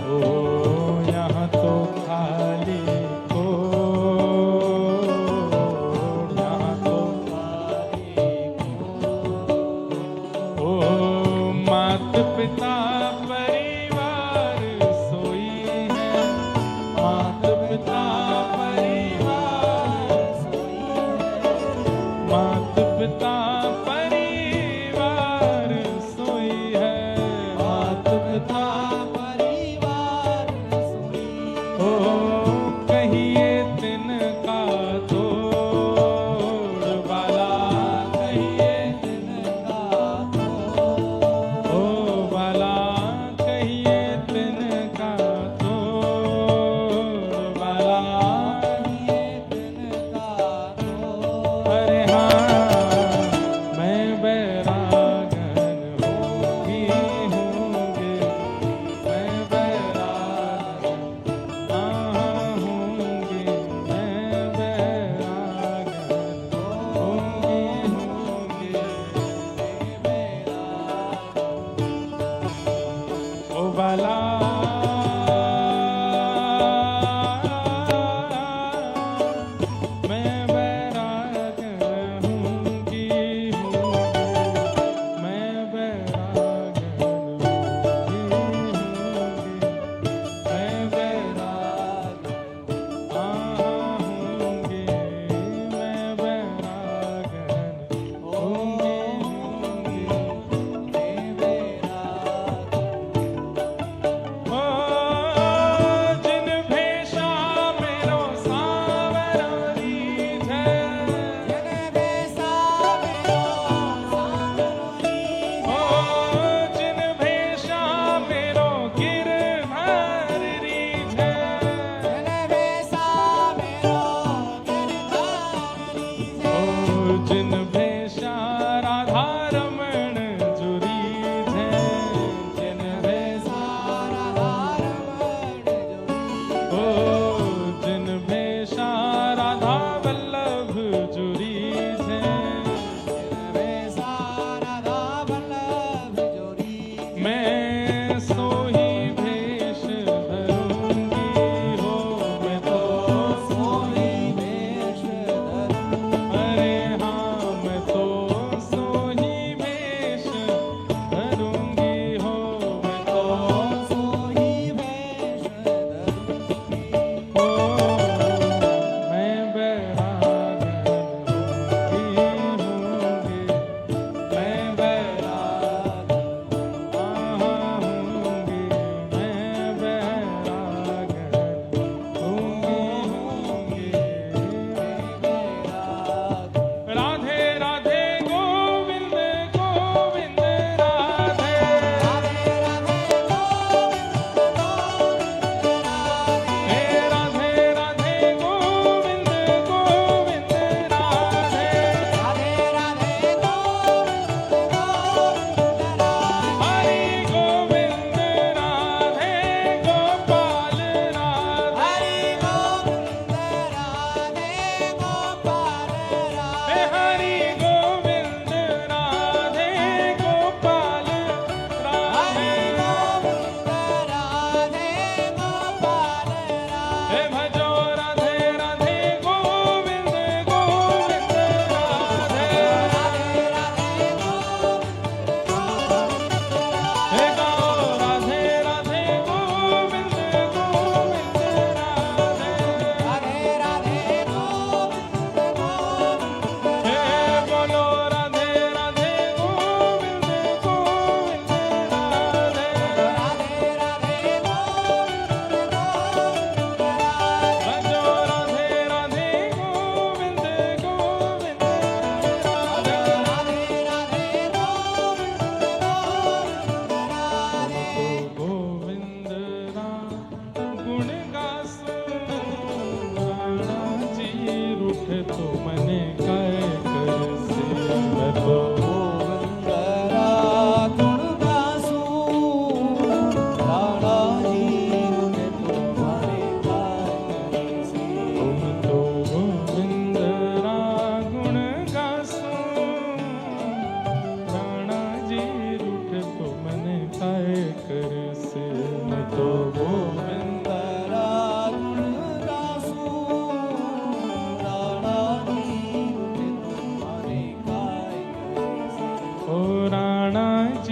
ओ यहाँ तो खाली पिता परिवार सोई है, माता पिता परिवार सोई है, माता पिता परिवार सोई है, माता पिता परिवार सोई है। ओ कहिए तिनका तोड़ वाला, कहिए तिनका तोड़ वाला।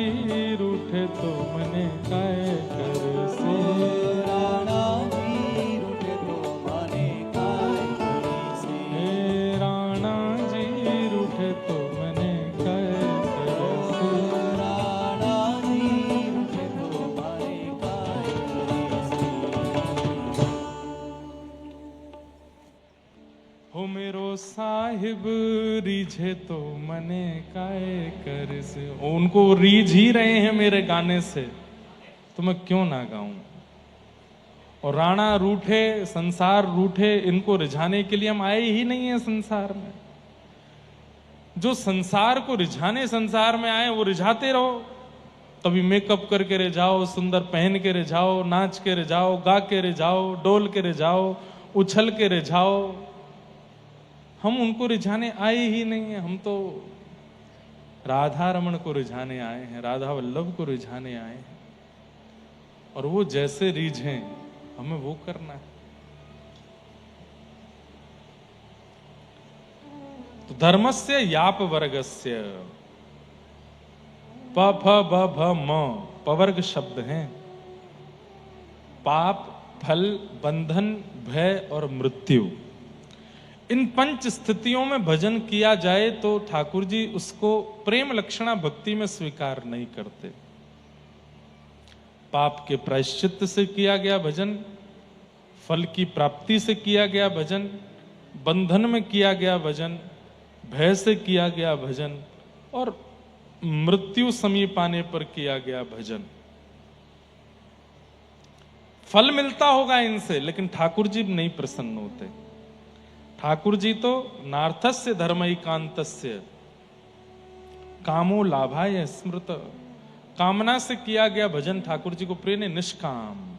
जी रूठे तो मने काय कर से। राणा जी रूठे तो मने काय करे से। हे राणा जी रूठे तो मने काय कर से। राणा जी रूठे तो मने काय करे से। हो मेरो साहिब रीझे तो मने काय कर से। उनको रीझ ही रहे हैं मेरे गाने से, तो मैं क्यों ना गाऊं। और राणा रूठे, संसार रूठे, इनको रिझाने के लिए हम आए ही नहीं है संसार में। जो संसार को रिझाने संसार में आए वो रिझाते रहो। कभी मेकअप करके रह जाओ, सुंदर पहन के रह जाओ, नाच के रह जाओ, गा के रह जाओ, डोल के रह जाओ, उछल के रह जाओ। हम उनको रिझाने आए ही नहीं है। हम तो राधा रमण को रिझाने आए हैं, राधा वल्लभ को रिझाने आए हैं। और वो जैसे रीझें हमें वो करना है। तो धर्मस्य याप वर्गस्य, प फ ब भ म पवर्ग शब्द हैं। पाप, फल, बंधन, भय और मृत्यु, इन पंच स्थितियों में भजन किया जाए तो ठाकुर जी उसको प्रेम लक्षणा भक्ति में स्वीकार नहीं करते। पाप के प्रायश्चित्त से किया गया भजन, फल की प्राप्ति से किया गया भजन, बंधन में किया गया भजन, भय से किया गया भजन और मृत्यु समीप आने पर किया गया भजन। फल मिलता होगा इनसे, लेकिन ठाकुर जी नहीं प्रसन्न होते। ठाकुर जी तो नार्थस्य धर्मैकांतस्य कामो लाभाय स्मृत, कामना से किया गया भजन ठाकुर जी को प्रिय नहीं, निष्काम।